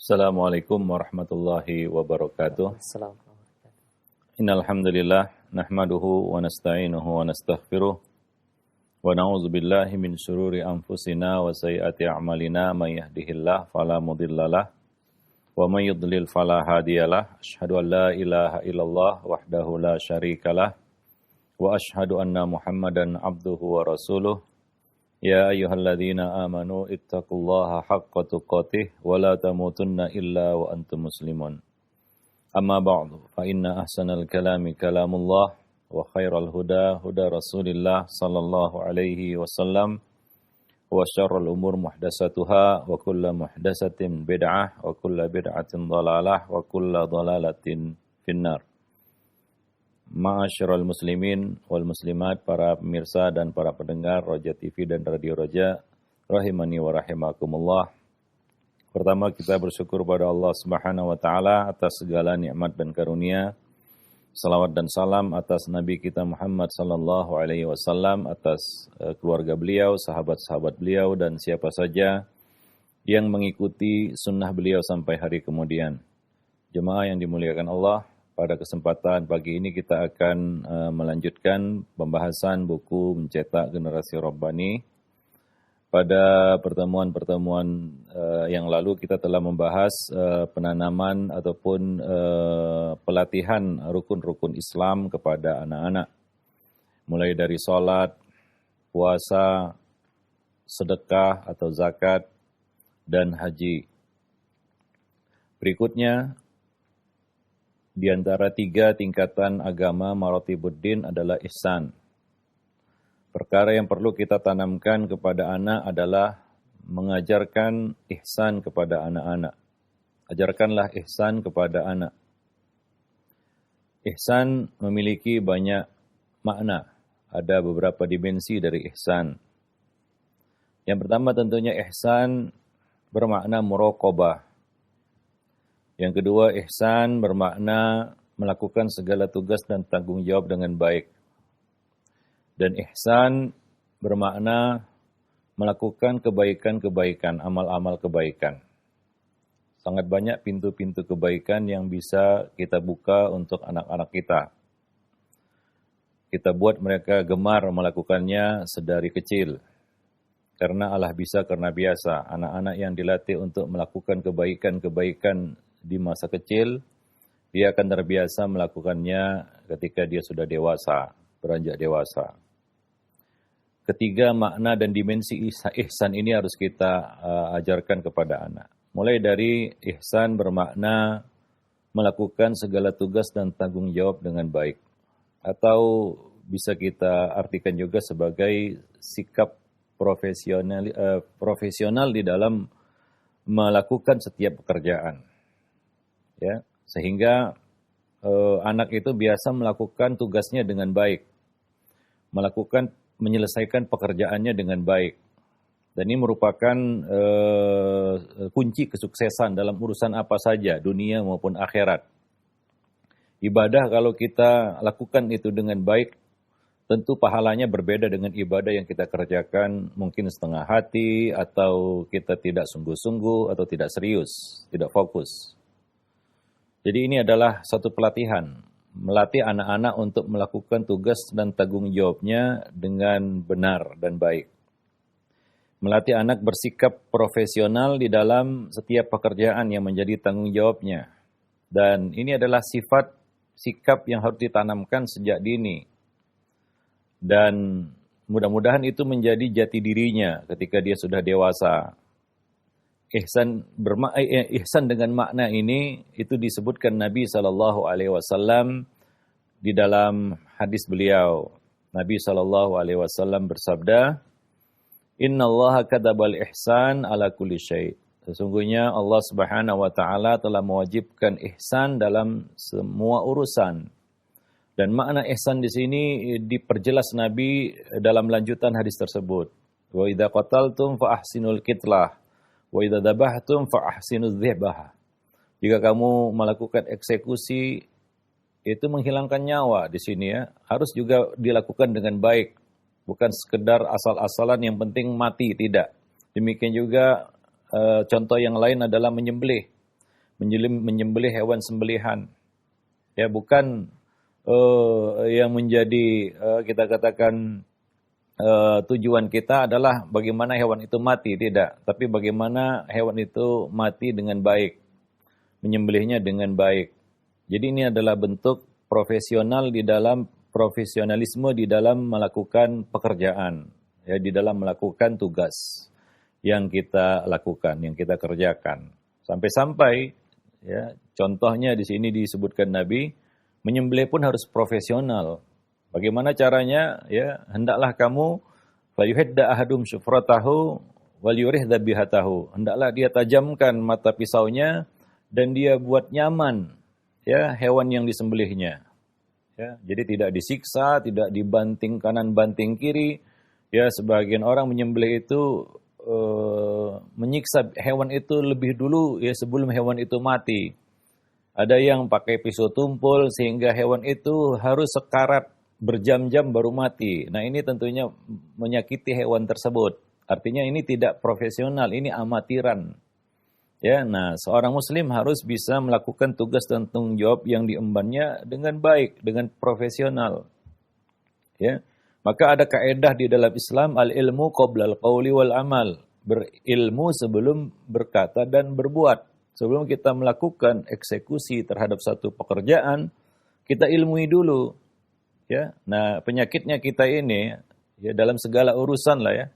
Assalamualaikum warahmatullahi wabarakatuh. Waalaikumsalam. Innal hamdalillah nahmaduhu wa nasta'inuhu wa nastaghfiruh wa na'udzu billahi min shururi anfusina wa sayyiati a'malina may yahdihillahu fala mudhillalah wa may yudlil fala hadiyalah. Asyhadu an la ilaha illallah wahdahu la syarikalah wa asyhadu anna Muhammadan abduhu wa rasuluh. Ya ayyuhalladzina amanu ittaqullaha haqqa tuqatih wa la tamutunna illa wa antum muslimun. Amma ba'du fa inna ahsanal kalami kalamullah wa khairal huda huda Rasulillah sallallahu alaihi wasallam wa syarrul umur muhdatsatuha wa kullu muhdatsatin bid'ah wa kullu bid'atin dhalalah wa kullu dhalalatin finnar. Ma'asyiral muslimin wal muslimat, para pemirsa dan para pendengar Roja TV dan Radio Roja, rahimani wa rahimakumullah. Pertama, kita bersyukur pada Allah Subhanahu wa taala atas segala nikmat dan karunia. Salawat dan salam atas Nabi kita Muhammad sallallahu alaihi wasallam, atas keluarga beliau, sahabat-sahabat beliau dan siapa saja yang mengikuti sunnah beliau sampai hari kemudian. Jemaah yang dimuliakan Allah, pada kesempatan pagi ini kita akan melanjutkan pembahasan buku Mencetak Generasi Rabbani. Pada pertemuan-pertemuan yang lalu kita telah membahas penanaman ataupun pelatihan rukun-rukun Islam kepada anak-anak. Mulai dari sholat, puasa, sedekah atau zakat, dan haji. Berikutnya, di antara 3 tingkatan agama maratibuddin adalah ihsan. Perkara yang perlu kita tanamkan kepada anak adalah mengajarkan ihsan kepada anak-anak. Ajarkanlah ihsan kepada anak. Ihsan memiliki banyak makna. Ada beberapa dimensi dari ihsan. Yang pertama tentunya ihsan bermakna muraqabah. Yang kedua, ihsan bermakna melakukan segala tugas dan tanggung jawab dengan baik. Dan ihsan bermakna melakukan kebaikan-kebaikan, amal-amal kebaikan. Sangat banyak pintu-pintu kebaikan yang bisa kita buka untuk anak-anak kita. Kita buat mereka gemar melakukannya sedari kecil. Karena Allah bisa karena biasa. Anak-anak yang dilatih untuk melakukan kebaikan-kebaikan di masa kecil, dia akan terbiasa melakukannya ketika dia sudah dewasa, beranjak dewasa. Ketiga, makna dan dimensi ihsan ini harus kita ajarkan kepada anak. Mulai dari ihsan bermakna melakukan segala tugas dan tanggung jawab dengan baik. Atau bisa kita artikan juga sebagai sikap profesional di dalam melakukan setiap pekerjaan. Ya, sehingga anak itu biasa melakukan tugasnya dengan baik, menyelesaikan pekerjaannya dengan baik, dan ini merupakan kunci kesuksesan dalam urusan apa saja, dunia maupun akhirat. Ibadah kalau kita lakukan itu dengan baik, tentu pahalanya berbeda dengan ibadah yang kita kerjakan mungkin setengah hati atau kita tidak sungguh-sungguh atau tidak serius, tidak fokus. Jadi ini adalah satu pelatihan, melatih anak-anak untuk melakukan tugas dan tanggung jawabnya dengan benar dan baik. Melatih anak bersikap profesional di dalam setiap pekerjaan yang menjadi tanggung jawabnya. Dan ini adalah sikap yang harus ditanamkan sejak dini. Dan mudah-mudahan itu menjadi jati dirinya ketika dia sudah dewasa. Ihsan dengan makna ini itu disebutkan Nabi SAW di dalam hadis beliau. Nabi SAW bersabda, Inna Allah katabal ihsan ala kulli syai'. Sesungguhnya Allah Subhanahu wa taala telah mewajibkan ihsan dalam semua urusan. Dan makna ihsan di sini diperjelas Nabi dalam lanjutan hadis tersebut. Wa idza qataltum fa ahsinul qitlah. Wa idza dzabhtum fa ahsinuz dzibhah. Jika kamu melakukan eksekusi, itu menghilangkan nyawa di sini ya, harus juga dilakukan dengan baik, bukan sekedar asal-asalan yang penting mati, tidak. Demikian juga contoh yang lain adalah menyembelih. menyembelih hewan sembelihan. Ya, bukan yang menjadi kita katakan tujuan kita adalah bagaimana hewan itu mati, tidak. Tapi bagaimana hewan itu mati dengan baik, menyembelihnya dengan baik. Jadi ini adalah bentuk profesionalisme di dalam melakukan pekerjaan, ya, di dalam melakukan tugas yang kita lakukan, yang kita kerjakan. Sampai-sampai, ya, contohnya di sini disebutkan Nabi, menyembelih pun harus profesional. Bagaimana caranya? Ya, hendaklah kamu fayuhidda ahadum syufratahu wal yurih dzabihatahu. Hendaklah dia tajamkan mata pisaunya dan dia buat nyaman, ya, hewan yang disembelihnya. Ya, jadi tidak disiksa, tidak dibanting kanan banting kiri. Ya, sebagian orang menyembelih itu menyiksa hewan itu lebih dulu, ya, sebelum hewan itu mati. Ada yang pakai pisau tumpul sehingga hewan itu harus sekarat berjam-jam baru mati. Nah, ini tentunya menyakiti hewan tersebut. Artinya ini tidak profesional, ini amatiran. Ya, nah, seorang muslim harus bisa melakukan tugas dan tanggung jawab yang diembannya dengan baik, dengan profesional. Ya. Maka ada kaedah di dalam Islam, al-ilmu qoblal qawli wal amal. Berilmu sebelum berkata dan berbuat. Sebelum kita melakukan eksekusi terhadap satu pekerjaan, kita ilmui dulu. Ya. Nah, penyakitnya kita ini, ya, dalam segala urusan lah, ya.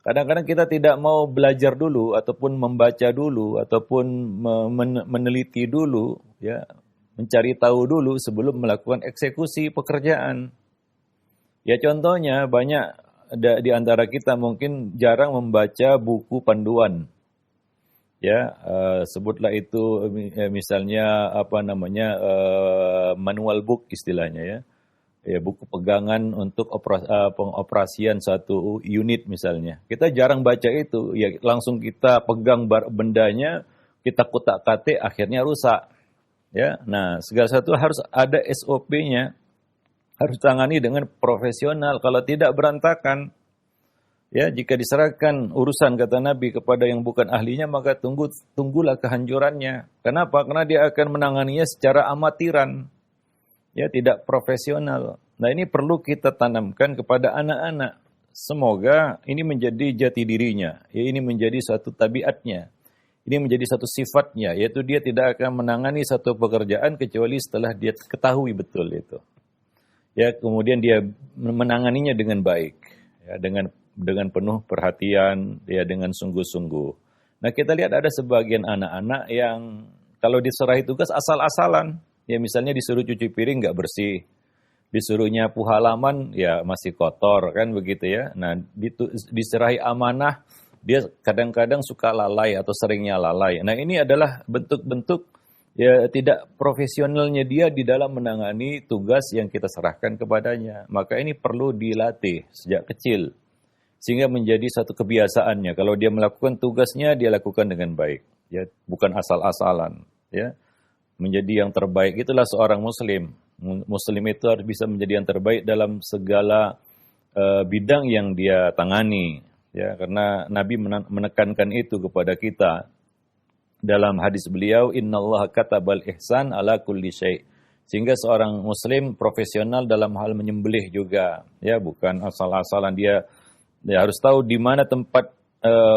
Kadang-kadang kita tidak mau belajar dulu, ataupun membaca dulu, ataupun meneliti dulu, ya, mencari tahu dulu sebelum melakukan eksekusi pekerjaan. Ya, contohnya banyak di antara kita mungkin jarang membaca buku panduan. Ya, sebutlah itu misalnya manual book istilahnya, ya. Ya, buku pegangan untuk pengoperasian satu unit misalnya. Kita jarang baca itu, ya, langsung kita pegang bendanya, kita kutak-katik, akhirnya rusak. Ya, nah, segala sesuatu harus ada SOP-nya, harus tangani dengan profesional, kalau tidak berantakan. Ya, jika diserahkan urusan, kata Nabi, kepada yang bukan ahlinya, maka tunggulah kehancurannya. Kenapa? Karena dia akan menanganinya secara amatiran. Ya, tidak profesional. Nah, ini perlu kita tanamkan kepada anak-anak. Semoga ini menjadi jati dirinya. Ya, ini menjadi suatu tabiatnya. Ini menjadi satu sifatnya, yaitu dia tidak akan menangani satu pekerjaan kecuali setelah dia ketahui betul itu. Ya, kemudian dia menanganinya dengan baik, ya, dengan penuh perhatian, ya, dengan sungguh-sungguh. Nah, kita lihat ada sebagian anak-anak yang kalau diserahi tugas asal-asalan. Ya, misalnya disuruh cuci piring nggak bersih, disuruh nyapu halaman, ya masih kotor, kan begitu, ya. Nah, diserahi amanah, dia kadang-kadang suka lalai atau seringnya lalai. Nah, ini adalah bentuk-bentuk, ya, tidak profesionalnya dia di dalam menangani tugas yang kita serahkan kepadanya. Maka ini perlu dilatih sejak kecil, sehingga menjadi satu kebiasaannya. Kalau dia melakukan tugasnya, dia lakukan dengan baik, ya, bukan asal-asalan, ya. Menjadi yang terbaik itulah seorang muslim. Muslim itu harus bisa menjadi yang terbaik dalam segala bidang yang dia tangani, ya, karena Nabi menekankan itu kepada kita dalam hadis beliau, innallaha katabal ihsan ala kulli syai'. Sehingga seorang muslim profesional dalam hal menyembelih juga, ya, bukan asal-asalan. Dia harus tahu di mana tempat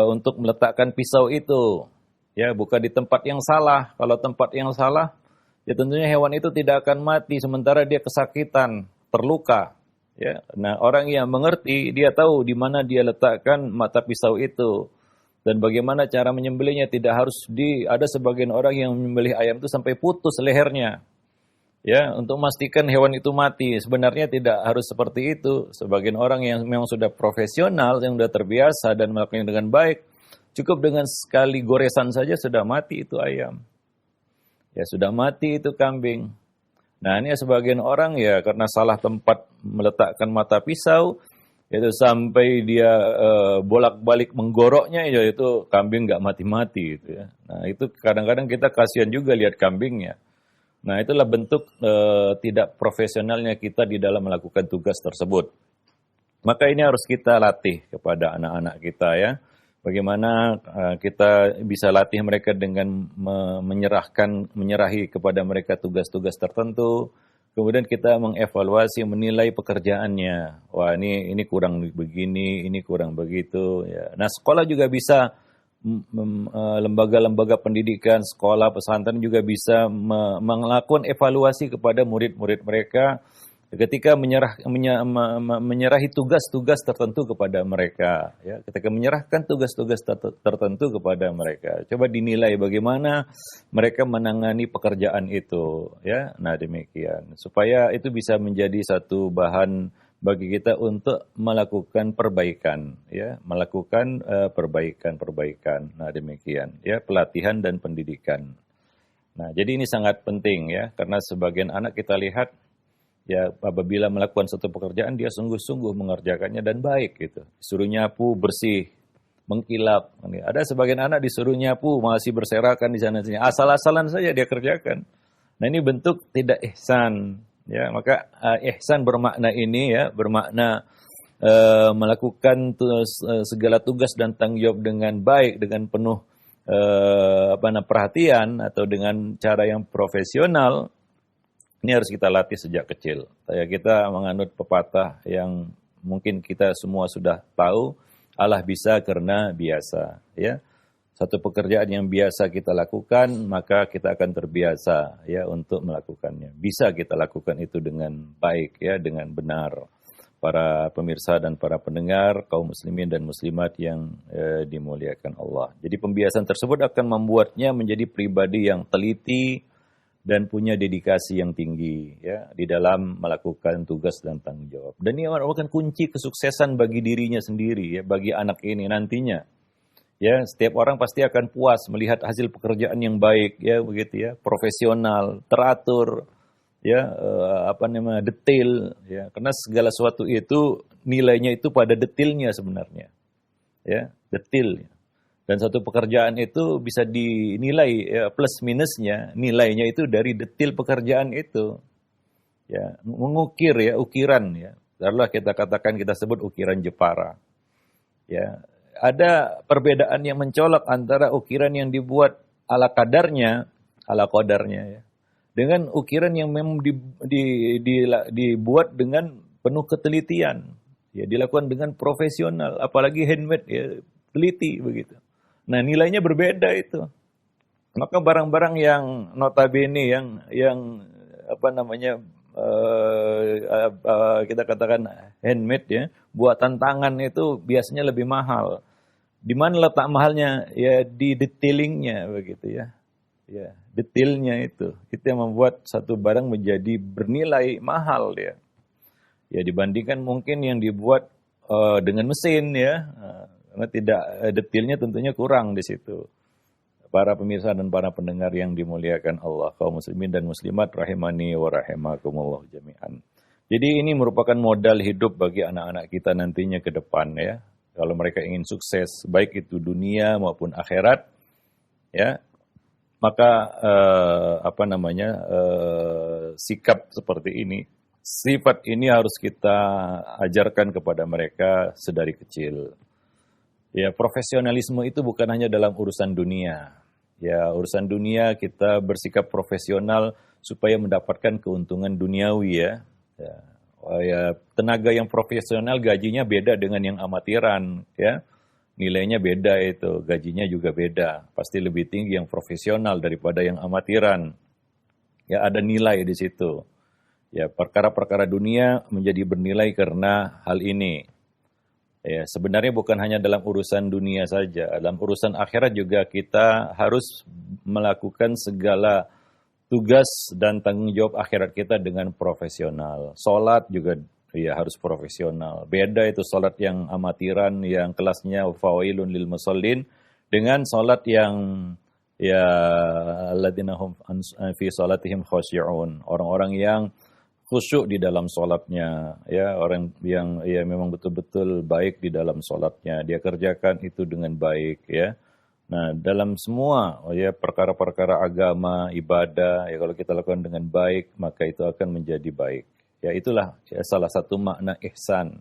untuk meletakkan pisau itu. Ya, bukan di tempat yang salah. Kalau tempat yang salah, ya tentunya hewan itu tidak akan mati sementara dia kesakitan, terluka. Ya, nah, orang yang mengerti, dia tahu di mana dia letakkan mata pisau itu dan bagaimana cara menyembelihnya. Tidak harus ada sebagian orang yang menyembelih ayam itu sampai putus lehernya. Ya, untuk memastikan hewan itu mati. Sebenarnya tidak harus seperti itu. Sebagian orang yang memang sudah profesional, yang sudah terbiasa dan melakukannya dengan baik, cukup dengan sekali goresan saja sudah mati itu ayam. Ya, sudah mati itu kambing. Nah, ini sebagian orang, ya, karena salah tempat meletakkan mata pisau, itu sampai dia bolak-balik menggoroknya, ya, itu kambing nggak mati-mati gitu, ya. Nah, itu kadang-kadang kita kasihan juga lihat kambingnya. Nah, itulah bentuk tidak profesionalnya kita di dalam melakukan tugas tersebut. Maka ini harus kita latih kepada anak-anak kita, ya. Bagaimana kita bisa latih mereka dengan menyerahi kepada mereka tugas-tugas tertentu. Kemudian kita mengevaluasi, menilai pekerjaannya. Wah, ini kurang begini, ini kurang begitu. Ya. Nah, sekolah juga bisa, lembaga-lembaga pendidikan, sekolah, pesantren juga bisa melakukan evaluasi kepada murid-murid mereka ketika menyerahi tugas-tugas tertentu kepada mereka, ya, ketika menyerahkan tugas-tugas tertentu kepada mereka, coba dinilai bagaimana mereka menangani pekerjaan itu, ya. Nah, demikian supaya itu bisa menjadi satu bahan bagi kita untuk melakukan perbaikan, ya, melakukan perbaikan. Nah, demikian, ya, pelatihan dan pendidikan. Nah, jadi ini sangat penting, ya, karena sebagian anak kita lihat, ya, apabila melakukan satu pekerjaan dia sungguh-sungguh mengerjakannya dan baik gitu. Disuruh nyapu bersih, mengkilap. Ada sebagian anak disuruh nyapu masih berserakan di sana sini. Asal-asalan saja dia kerjakan. Nah, ini bentuk tidak ihsan. Ya, maka ihsan bermakna ini, ya, bermakna melakukan segala tugas dan tanggung jawab dengan baik, dengan penuh perhatian atau dengan cara yang profesional. Ini harus kita latih sejak kecil. Kita menganut pepatah yang mungkin kita semua sudah tahu, Allah bisa karena biasa. Ya, satu pekerjaan yang biasa kita lakukan, maka kita akan terbiasa, ya, untuk melakukannya. Bisa kita lakukan itu dengan baik, ya, dengan benar. Para pemirsa dan para pendengar, kaum muslimin dan muslimat yang dimuliakan Allah. Jadi pembiasaan tersebut akan membuatnya menjadi pribadi yang teliti dan punya dedikasi yang tinggi, ya, di dalam melakukan tugas dan tanggung jawab. Dan ini merupakan kunci kesuksesan bagi dirinya sendiri, ya, bagi anak ini nantinya. Ya, setiap orang pasti akan puas melihat hasil pekerjaan yang baik, ya, begitu, ya, profesional, teratur, ya, detail, ya, karena segala sesuatu itu nilainya itu pada detailnya sebenarnya, ya, detail. Dan satu pekerjaan itu bisa dinilai, ya, plus minusnya, nilainya itu dari detail pekerjaan itu. Ya, mengukir, ya, ukiran, ya. Lalu kita katakan, kita sebut ukiran Jepara. Ya, ada perbedaan yang mencolok antara ukiran yang dibuat ala qadarnya, ya, dengan ukiran yang memang dibuat dengan penuh ketelitian, ya, dilakukan dengan profesional, apalagi handmade, ya, teliti begitu. Nah, nilainya berbeda itu. Maka barang-barang yang notabene yang kita katakan handmade, ya, buatan tangan itu biasanya lebih mahal. Di mana letak mahalnya? Ya, di detailingnya begitu, ya. Ya, detailnya itu yang membuat satu barang menjadi bernilai mahal, ya. Ya, dibandingkan mungkin yang dibuat dengan mesin, ya. Karena tidak detailnya tentunya kurang di situ. Para pemirsa dan para pendengar yang dimuliakan Allah, kaum muslimin dan muslimat rahimani wa rahimakumullah jami'an. Jadi ini merupakan modal hidup bagi anak-anak kita nantinya ke depan, ya. Kalau mereka ingin sukses baik itu dunia maupun akhirat, ya, maka sikap seperti ini, sifat ini harus kita ajarkan kepada mereka sedari kecil. Ya, profesionalisme itu bukan hanya dalam urusan dunia. Ya, urusan dunia kita bersikap profesional supaya mendapatkan keuntungan duniawi, ya. Ya, tenaga yang profesional gajinya beda dengan yang amatiran, ya. Nilainya beda itu, gajinya juga beda. Pasti lebih tinggi yang profesional daripada yang amatiran. Ya, ada nilai di situ. Ya, perkara-perkara dunia menjadi bernilai karena hal ini. Ya, sebenarnya bukan hanya dalam urusan dunia saja, dalam urusan akhirat juga kita harus melakukan segala tugas dan tanggung jawab akhirat kita dengan profesional. Salat juga, ya, harus profesional. Beda itu salat yang amatiran, yang kelasnya fawailun lil musallin, dengan salat yang, ya, alladzina hum fi salatihim khashi'un, orang-orang yang khusyuk di dalam sholatnya, ya, orang yang, ya, memang betul-betul baik di dalam sholatnya, dia kerjakan itu dengan baik, ya. Nah, dalam semua, ya, perkara-perkara agama, ibadah, ya, kalau kita lakukan dengan baik, maka itu akan menjadi baik. Ya, itulah, ya, salah satu makna ihsan.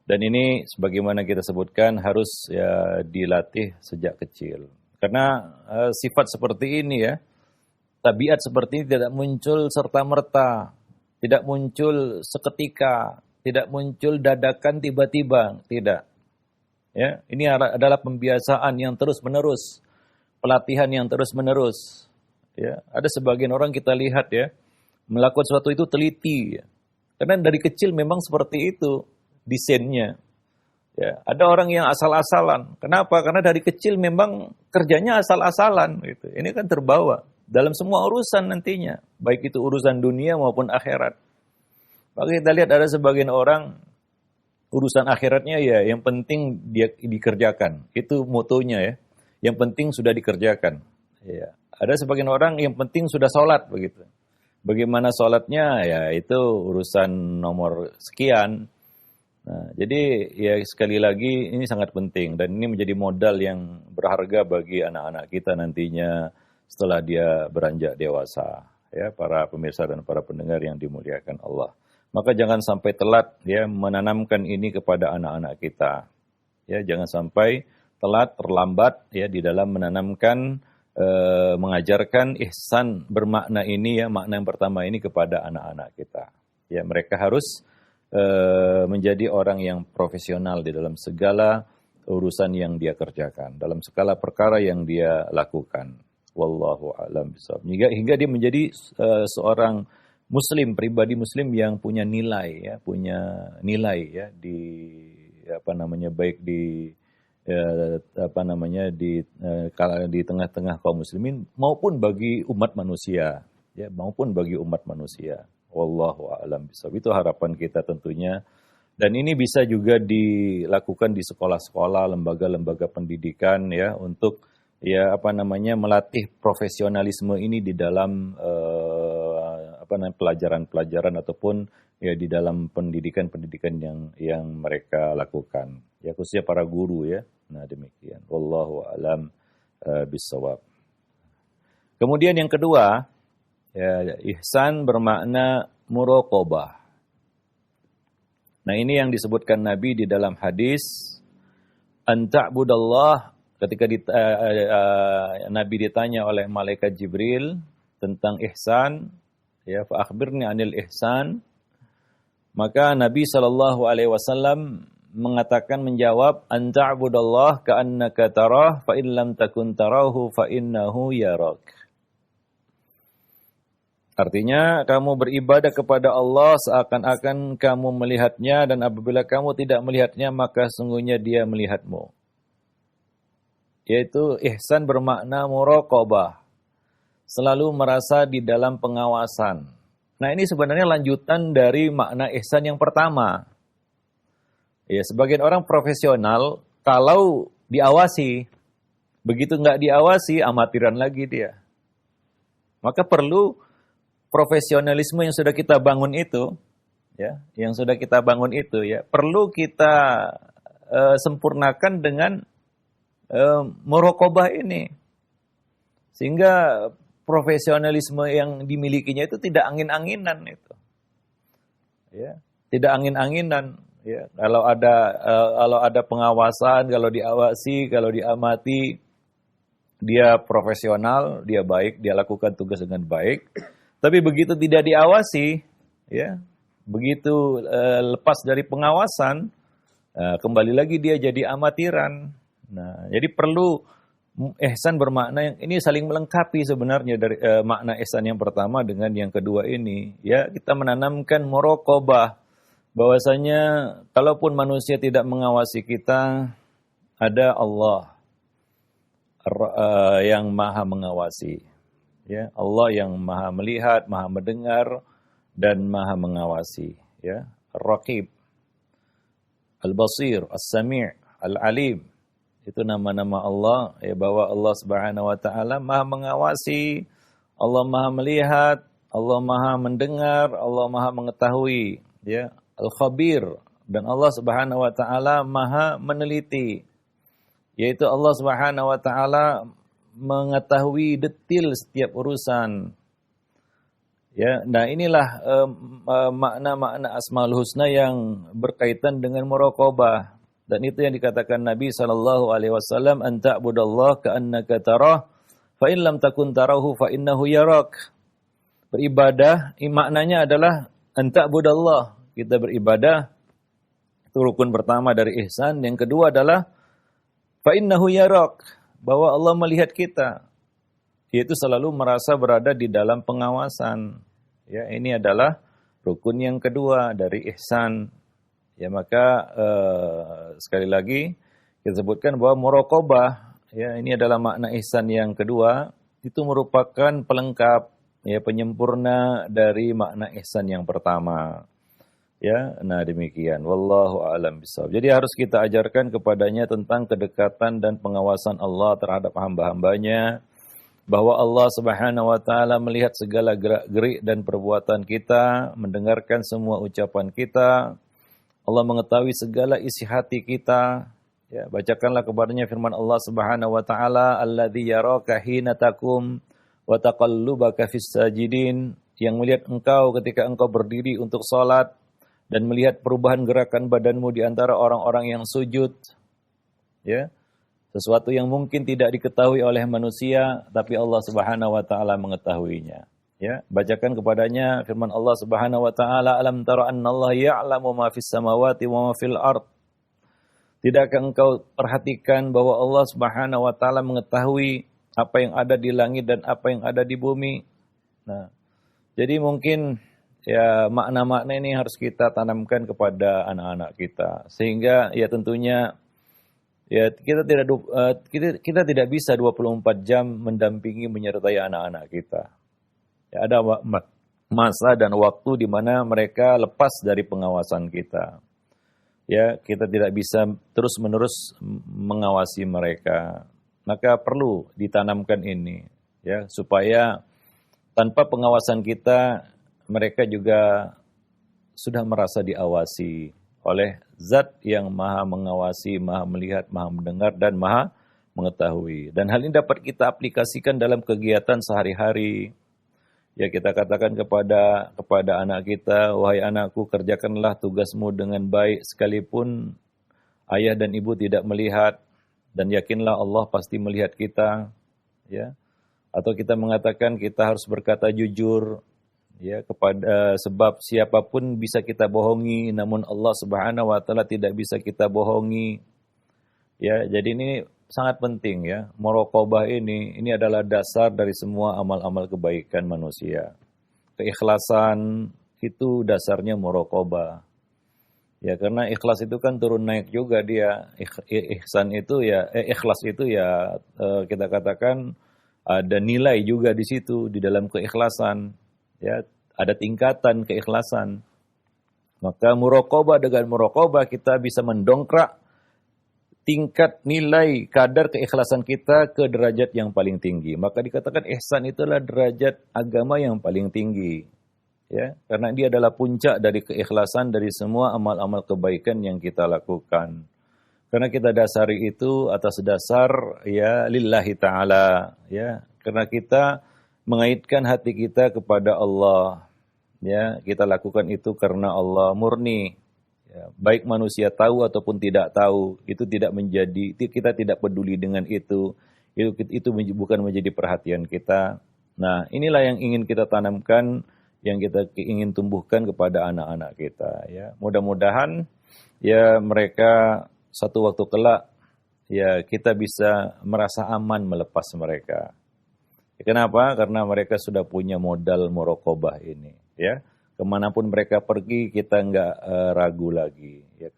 Dan ini sebagaimana kita sebutkan harus ya dilatih sejak kecil. Karena sifat seperti ini ya, tabiat seperti ini tidak muncul serta-merta, tidak muncul seketika, tidak muncul dadakan tiba-tiba, tidak. Ya, ini adalah pembiasaan yang terus-menerus, pelatihan yang terus-menerus. Ya, ada sebagian orang kita lihat ya, melakukan sesuatu itu teliti. Ya. Karena dari kecil memang seperti itu desainnya. Ya, ada orang yang asal-asalan. Kenapa? Karena dari kecil memang kerjanya asal-asalan. Gitu. Ini kan terbawa dalam semua urusan nantinya, baik itu urusan dunia maupun akhirat. Maka kita lihat ada sebagian orang urusan akhiratnya ya, yang penting dia dikerjakan. Itu motonya ya. Yang penting sudah dikerjakan. Ya. Ada sebagian orang yang penting sudah sholat begitu. Bagaimana sholatnya ya itu urusan nomor sekian. Nah, jadi ya sekali lagi ini sangat penting dan ini menjadi modal yang berharga bagi anak-anak kita nantinya setelah dia beranjak dewasa. Ya, para pemirsa dan para pendengar yang dimuliakan Allah. Maka jangan sampai telat ya menanamkan ini kepada anak-anak kita. Ya, jangan sampai telat, terlambat ya di dalam menanamkan mengajarkan ihsan bermakna ini ya, makna yang pertama ini kepada anak-anak kita. Ya, mereka harus menjadi orang yang profesional di dalam segala urusan yang dia kerjakan, dalam segala perkara yang dia lakukan. Wallahu a'lam bishawab. Hingga dia menjadi seorang muslim, pribadi muslim yang punya nilai ya, ya di baik di di tengah-tengah kaum muslimin maupun bagi umat manusia ya, wallahu a'lam bishawab. Itu harapan kita tentunya, dan ini bisa juga dilakukan di sekolah-sekolah, lembaga-lembaga pendidikan ya, untuk ya melatih profesionalisme ini di dalam pelajaran-pelajaran ataupun ya di dalam pendidikan yang mereka lakukan. Ya khususnya para guru ya. Nah demikian. Wallahu a'lam bishawab. Kemudian yang kedua, ya, ihsan bermakna muraqabah. Nah ini yang disebutkan Nabi di dalam hadis anta'budallah ketika Nabi ditanya oleh malaikat Jibril tentang ihsan, ya fa akhbirni anil ihsan, maka Nabi SAW menjawab anta'budallah ka'annaka tarah fa in lam takun tarahu fa innahu yarak. Artinya kamu beribadah kepada Allah seakan-akan kamu melihatnya, dan apabila kamu tidak melihatnya maka sungguhnya dia melihatmu. Yaitu ihsan bermakna muraqabah, selalu merasa di dalam pengawasan. Nah ini sebenarnya lanjutan dari makna ihsan yang pertama. Ya, sebagian orang profesional kalau diawasi, begitu nggak diawasi amatiran lagi dia. Maka perlu profesionalisme yang sudah kita bangun itu, ya, perlu kita sempurnakan dengan muraqabah ini, sehingga profesionalisme yang dimilikinya itu tidak angin-anginan itu, ya, tidak angin-anginan. Ya, kalau ada pengawasan, kalau diawasi, kalau diamati, dia profesional, dia baik, dia lakukan tugas dengan baik. Tapi begitu tidak diawasi, ya, begitu lepas dari pengawasan, kembali lagi dia jadi amatiran. Nah, jadi perlu ihsan bermakna yang ini saling melengkapi sebenarnya dari makna ihsan yang pertama dengan yang kedua ini. Ya, kita menanamkan muraqabah. Bahwasanya kalaupun manusia tidak mengawasi kita, ada Allah yang maha mengawasi. Ya, Allah yang maha melihat, maha mendengar, dan maha mengawasi. Ya, Ar-Raqib, Al-Basir, As-Sami', Al-Alim. Itu nama-nama Allah, ya, bahwa Allah Subhanahu wa taala maha mengawasi, Allah maha melihat, Allah maha mendengar, Allah maha mengetahui, ya. Al-Khabir, dan Allah Subhanahu wa taala maha meneliti. Yaitu Allah Subhanahu wa taala mengetahui detil setiap urusan. Ya, nah inilah makna-makna Asmaul Husna yang berkaitan dengan muraqabah. Dan itu yang dikatakan Nabi sallallahu alaihi wasallam, "An ta'budallaha ka'annaka tarah, fa in lam takun tarahu fa innahu yarak." Beribadah, maknanya adalah an ta'budallah. Kita beribadah, itu rukun pertama dari ihsan. Yang kedua adalah fa innahu yarak, bahwa Allah melihat kita. Yaitu selalu merasa berada di dalam pengawasan. Ya, ini adalah rukun yang kedua dari ihsan. Ya, maka sekali lagi kita sebutkan bahwa muraqabah, ya, ini adalah makna ihsan yang kedua, itu merupakan pelengkap, ya, penyempurna dari makna ihsan yang pertama. Ya, nah demikian. Wallahu a'lam bishawab. Jadi harus kita ajarkan kepadanya tentang kedekatan dan pengawasan Allah terhadap hamba-hambanya, bahwa Allah Subhanahu wa taala melihat segala gerak-gerik dan perbuatan kita, mendengarkan semua ucapan kita. Allah mengetahui segala isi hati kita. Ya, bacakanlah kepadanya firman Allah Subhanahu wa taala, "Alladzi yaraka hina taqum wa taqallubaka fis sajidin", yang melihat engkau ketika engkau berdiri untuk salat dan melihat perubahan gerakan badanmu di antara orang-orang yang sujud. Ya. Sesuatu yang mungkin tidak diketahui oleh manusia, tapi Allah Subhanahu wa taala mengetahuinya. Ya, bacakan kepadanya firman Allah Subhanahu wa taala, "Alam tara annallaha ya'lamu ma fis samawati wa ma fil ard." Tidakkah engkau perhatikan bahwa Allah Subhanahu wa taala mengetahui apa yang ada di langit dan apa yang ada di bumi? Nah, jadi mungkin ya makna-makna ini harus kita tanamkan kepada anak-anak kita, sehingga ya tentunya ya, kita tidak bisa 24 jam mendampingi menyertai anak-anak kita. Ya, ada masa dan waktu di mana mereka lepas dari pengawasan kita. Ya, kita tidak bisa terus-menerus mengawasi mereka. Maka perlu ditanamkan ini, ya, supaya tanpa pengawasan kita, mereka juga sudah merasa diawasi oleh Zat yang maha mengawasi, maha melihat, maha mendengar, dan maha mengetahui. Dan hal ini dapat kita aplikasikan dalam kegiatan sehari-hari. Ya, kita katakan kepada anak kita, "Wahai anakku, kerjakanlah tugasmu dengan baik sekalipun ayah dan ibu tidak melihat, dan yakinlah Allah pasti melihat kita." Ya. Atau kita mengatakan kita harus berkata jujur, ya, kepada sebab siapapun bisa kita bohongi, namun Allah Subhanahu wa taala tidak bisa kita bohongi. Ya, jadi ini sangat penting, ya. Muraqabah ini adalah dasar dari semua amal-amal kebaikan manusia. Keikhlasan itu dasarnya muraqabah. Ya, karena ikhlas itu kan turun naik juga dia. Ihsan itu ya ikhlas itu ya kita katakan ada nilai juga di situ di dalam keikhlasan. Ya, ada tingkatan keikhlasan. Maka muraqabah, dengan muraqabah kita bisa mendongkrak tingkat nilai kadar keikhlasan kita ke derajat yang paling tinggi. Maka dikatakan ihsan itulah derajat agama yang paling tinggi. Ya, karena dia adalah puncak dari keikhlasan dari semua amal-amal kebaikan yang kita lakukan. Karena kita dasari itu atas dasar ya lillahi ta'ala, ya, karena kita mengaitkan hati kita kepada Allah. Ya, kita lakukan itu karena Allah murni. Ya, baik manusia tahu ataupun tidak tahu, itu tidak menjadi, kita tidak peduli dengan itu. Itu bukan menjadi perhatian kita. Nah, inilah yang ingin kita tanamkan, yang kita ingin tumbuhkan kepada anak-anak kita. Ya, mudah-mudahan ya mereka satu waktu kelak ya kita bisa merasa aman melepas mereka. Kenapa? Karena mereka sudah punya modal muraqabah ini. Ya, kemanapun mereka pergi kita nggak ragu lagi. Ya,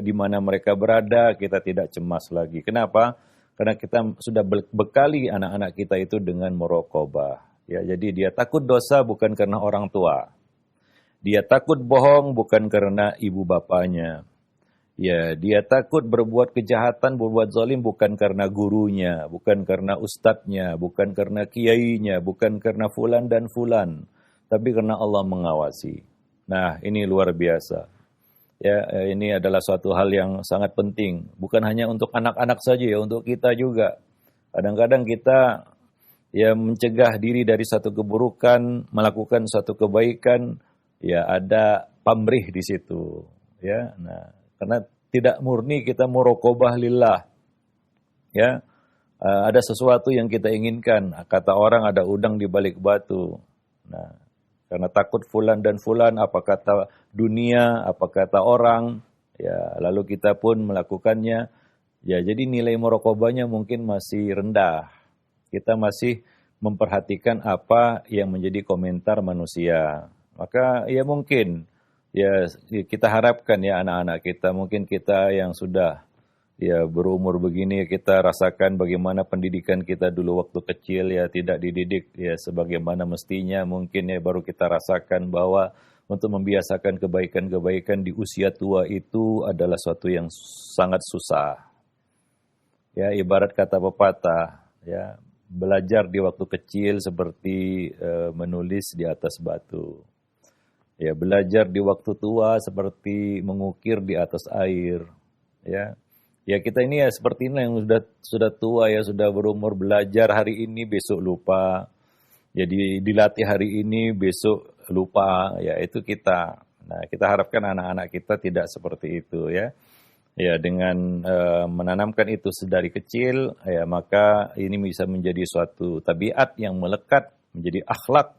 di mana mereka berada kita tidak cemas lagi. Kenapa? Karena kita sudah bekali anak-anak kita itu dengan muraqabah. Ya, jadi dia takut dosa bukan karena orang tua. Dia takut bohong bukan karena ibu bapaknya. Ya, dia takut berbuat kejahatan, berbuat zalim bukan karena gurunya, bukan karena ustadznya, bukan karena kiainya, bukan karena fulan dan fulan, tapi karena Allah mengawasi. Nah, ini luar biasa. Ya, ini adalah suatu hal yang sangat penting, bukan hanya untuk anak-anak saja ya, untuk kita juga. Kadang-kadang kita ya mencegah diri dari satu keburukan, melakukan satu kebaikan, ya ada pamrih di situ, ya. Nah, karena tidak murni kita muraqabah lillah, ya. Ada sesuatu yang kita inginkan, kata orang ada udang di balik batu. Nah, karena takut fulan dan fulan, apa kata dunia, apa kata orang, ya lalu kita pun melakukannya. Ya, jadi nilai muraqabahnya mungkin masih rendah. Kita masih memperhatikan apa yang menjadi komentar manusia. Maka ya mungkin ya kita harapkan ya anak-anak kita, mungkin kita yang sudah ya berumur begini kita rasakan bagaimana pendidikan kita dulu waktu kecil ya tidak dididik ya sebagaimana mestinya, mungkin ya baru kita rasakan bahwa untuk membiasakan kebaikan-kebaikan di usia tua itu adalah suatu yang sangat susah. Ya ibarat kata pepatah ya, belajar di waktu kecil seperti menulis di atas batu. Ya belajar di waktu tua seperti mengukir di atas air. Ya. Ya kita ini ya seperti ini yang sudah tua ya, sudah berumur, belajar hari ini besok lupa. Jadi dilatih hari ini besok lupa, ya itu kita. Nah, kita harapkan anak-anak kita tidak seperti itu ya. Ya dengan menanamkan itu sedari kecil ya maka ini bisa menjadi suatu tabiat yang melekat, menjadi akhlak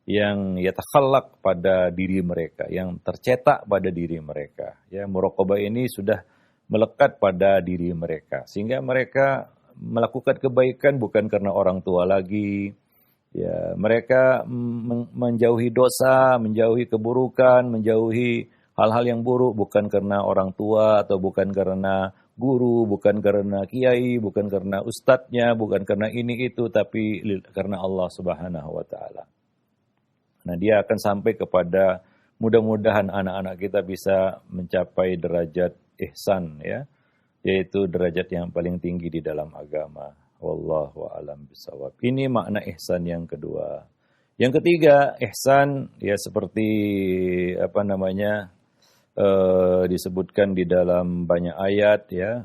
yang yatakhallaq pada diri mereka, yang tercetak pada diri mereka. Ya muraqabah ini sudah melekat pada diri mereka sehingga mereka melakukan kebaikan bukan karena orang tua lagi, ya mereka menjauhi dosa, menjauhi keburukan, menjauhi hal-hal yang buruk bukan karena orang tua atau bukan karena guru, bukan karena kiai, bukan karena ustadznya, bukan karena ini itu, tapi karena Allah Subhanahu wa taala. Nah, dia akan sampai kepada mudah-mudahan anak-anak kita bisa mencapai derajat ihsan ya, yaitu derajat yang paling tinggi di dalam agama. Wallahu a'lam bishawab. Ini makna ihsan yang kedua. Yang ketiga, ihsan ya seperti disebutkan di dalam banyak ayat ya,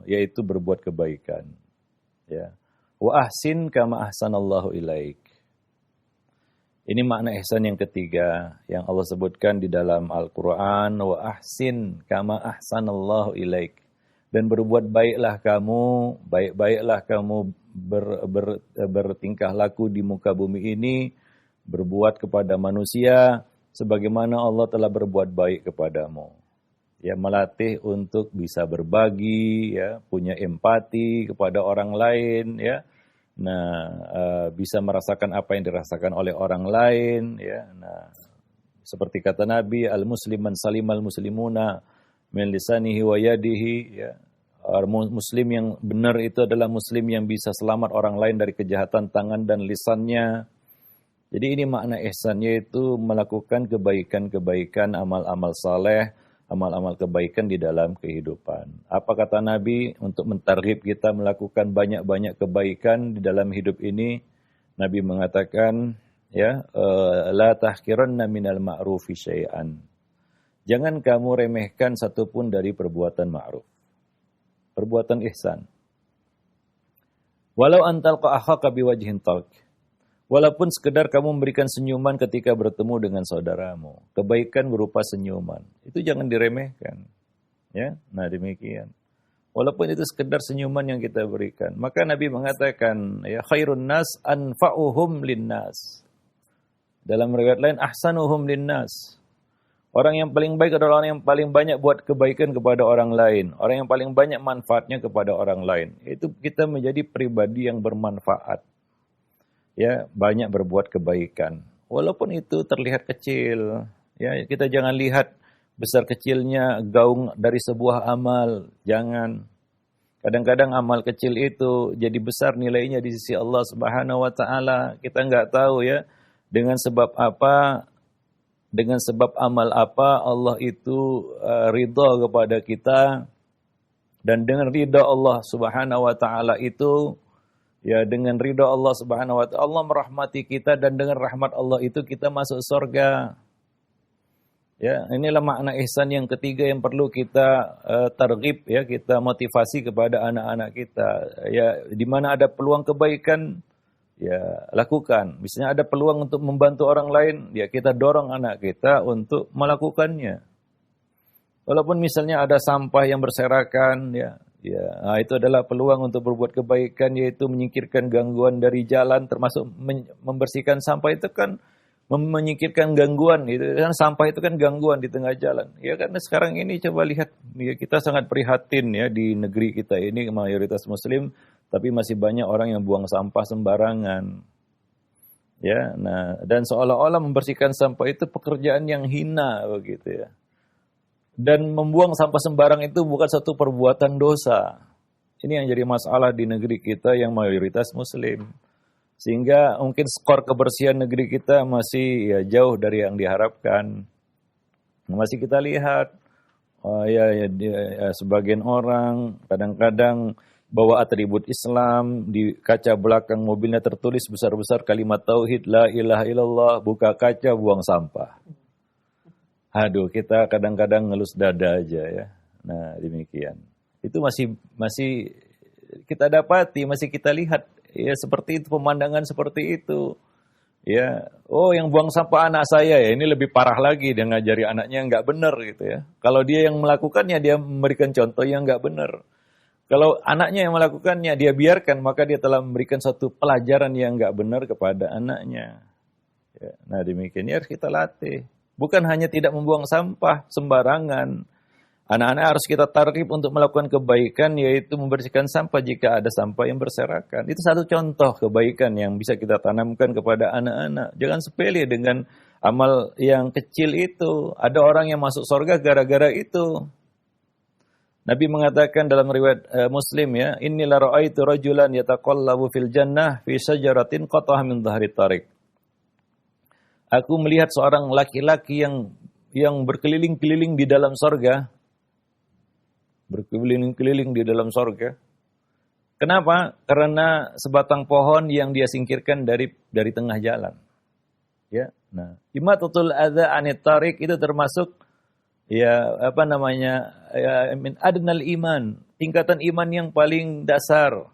yaitu berbuat kebaikan. Ya. Wa ahsin kama ahsanallahu ilaik. Ini makna ihsan yang ketiga yang Allah sebutkan di dalam Al-Quran. Wa ahsin kama ahsanallahu ilaik. Dan berbuat baiklah kamu, baik-baiklah kamu bertingkah laku di muka bumi ini, berbuat kepada manusia sebagaimana Allah telah berbuat baik kepadamu. Ya, melatih untuk bisa berbagi, ya, punya empati kepada orang lain, ya. Nah, bisa merasakan apa yang dirasakan oleh orang lain, ya. Nah, seperti kata Nabi, al-muslim man salimal muslimuna min lisanihi wa yadihi, ya. Muslim yang benar itu adalah muslim yang bisa selamat orang lain dari kejahatan tangan dan lisannya. Jadi ini makna ihsan, yaitu melakukan kebaikan-kebaikan, amal-amal saleh, amal-amal kebaikan di dalam kehidupan. Apa kata Nabi untuk mentarghib kita melakukan banyak-banyak kebaikan di dalam hidup ini? Nabi mengatakan, ya, la tahqiranna minal ma'rufi syai'an. Jangan kamu remehkan satupun dari perbuatan ma'ruf. Perbuatan ihsan. Walau antalqa akhaka biwajhin talq. Walaupun sekedar kamu memberikan senyuman ketika bertemu dengan saudaramu. Kebaikan berupa senyuman. Itu jangan diremehkan. Ya, nah demikian. Walaupun itu sekedar senyuman yang kita berikan. Maka Nabi mengatakan, ya khairun nas anfa'uhum linnas. Dalam riwayat lain, ahsanuhum linnas. Orang yang paling baik adalah orang yang paling banyak buat kebaikan kepada orang lain. Orang yang paling banyak manfaatnya kepada orang lain. Itu kita menjadi pribadi yang bermanfaat. Ya, banyak berbuat kebaikan. Walaupun itu terlihat kecil, ya kita jangan lihat besar kecilnya gaung dari sebuah amal, jangan. Kadang-kadang amal kecil itu jadi besar nilainya di sisi Allah Subhanahu wa taala. Kita nggak tahu ya dengan sebab apa, dengan sebab amal apa Allah itu ridha kepada kita, dan dengan ridha Allah Subhanahu wa taala itu, ya dengan ridha Allah Subhanahu wa taala Allah merahmati kita, dan dengan rahmat Allah itu kita masuk surga. Ya, inilah makna ihsan yang ketiga yang perlu kita targhib ya, kita motivasi kepada anak-anak kita. Ya, di mana ada peluang kebaikan, ya lakukan. Misalnya ada peluang untuk membantu orang lain, ya kita dorong anak kita untuk melakukannya. Walaupun misalnya ada sampah yang berserakan, nah, itu adalah peluang untuk berbuat kebaikan, yaitu menyingkirkan gangguan dari jalan, termasuk membersihkan sampah itu kan menyingkirkan gangguan. Itu kan sampah itu kan gangguan di tengah jalan. Ya karena sekarang ini coba lihat, ya, kita sangat prihatin ya di negeri kita ini mayoritas Muslim, tapi masih banyak orang yang buang sampah sembarangan. Ya, nah dan seolah-olah membersihkan sampah itu pekerjaan yang hina begitu ya. Dan membuang sampah sembarang itu bukan satu perbuatan dosa. Ini yang jadi masalah di negeri kita yang mayoritas Muslim. Sehingga mungkin skor kebersihan negeri kita masih ya jauh dari yang diharapkan. Masih kita lihat, sebagian orang kadang-kadang bawa atribut Islam, di kaca belakang mobilnya tertulis besar-besar kalimat tauhid, la ilaha illallah, buka kaca buang sampah. Aduh, kita kadang-kadang ngelus dada aja ya. Nah, demikian. Itu masih kita dapati, masih kita lihat. Ya seperti itu, pemandangan seperti itu. Ya, oh yang buang sampah anak saya ya, ini lebih parah lagi, dia ngajari anaknya nggak benar gitu ya. Kalau dia yang melakukannya, dia memberikan contoh yang nggak benar. Kalau anaknya yang melakukannya, dia biarkan, maka dia telah memberikan satu pelajaran yang nggak benar kepada anaknya. Ya, nah demikian, ya harus kita latih. Bukan hanya tidak membuang sampah sembarangan. Anak-anak harus kita targhib untuk melakukan kebaikan, yaitu membersihkan sampah jika ada sampah yang berserakan. Itu satu contoh kebaikan yang bisa kita tanamkan kepada anak-anak. Jangan sepele dengan amal yang kecil itu. Ada orang yang masuk surga gara-gara itu. Nabi mengatakan dalam riwayat Muslim ya, "Inni la ra'aitu rajulan yataqallabu fil jannah fi syajaratin qata'ah min dhahri tariq." Aku melihat seorang laki-laki yang berkeliling-keliling di dalam surga. Berkeliling-keliling di dalam sorga. Kenapa? Karena sebatang pohon yang dia singkirkan dari tengah jalan. Ya, nah, imatatul adza anit tariq itu termasuk ya min adnal iman, tingkatan iman yang paling dasar,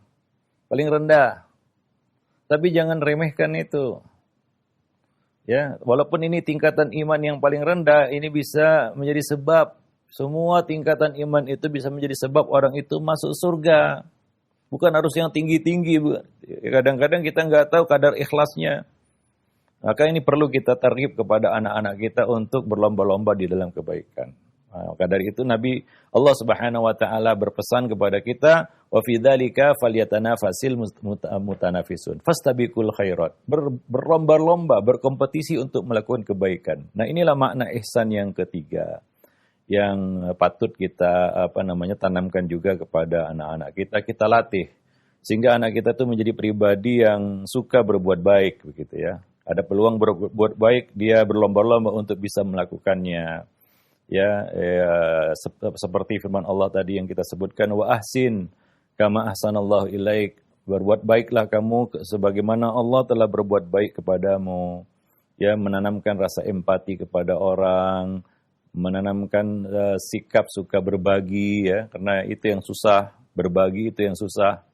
paling rendah. Tapi jangan remehkan itu. Ya, walaupun ini tingkatan iman yang paling rendah, ini bisa menjadi sebab. Semua tingkatan iman itu bisa menjadi sebab orang itu masuk surga. Bukan harus yang tinggi-tinggi. Kadang-kadang kita nggak tahu kadar ikhlasnya. Maka ini perlu kita targhib kepada anak-anak kita untuk berlomba-lomba di dalam kebaikan. Maka dari itu Nabi Allah Subhanahu wa taala berpesan kepada kita, wa fi dzalika falyatanafasil mutanafisun. Fastabiqul khairat. Berlomba-lomba, berkompetisi untuk melakukan kebaikan. Nah, inilah makna ihsan yang ketiga, yang patut kita tanamkan juga kepada anak-anak kita latih sehingga anak kita tuh menjadi pribadi yang suka berbuat baik begitu ya. Ada peluang berbuat baik, dia berlomba-lomba untuk bisa melakukannya. Seperti firman Allah tadi yang kita sebutkan, wa ahsin kama ahsanallahu ilaik. Berbuat baiklah kamu sebagaimana Allah telah berbuat baik kepadamu. Ya, menanamkan rasa empati kepada orang, menanamkan sikap suka berbagi ya, karena itu yang susah, berbagi itu yang susah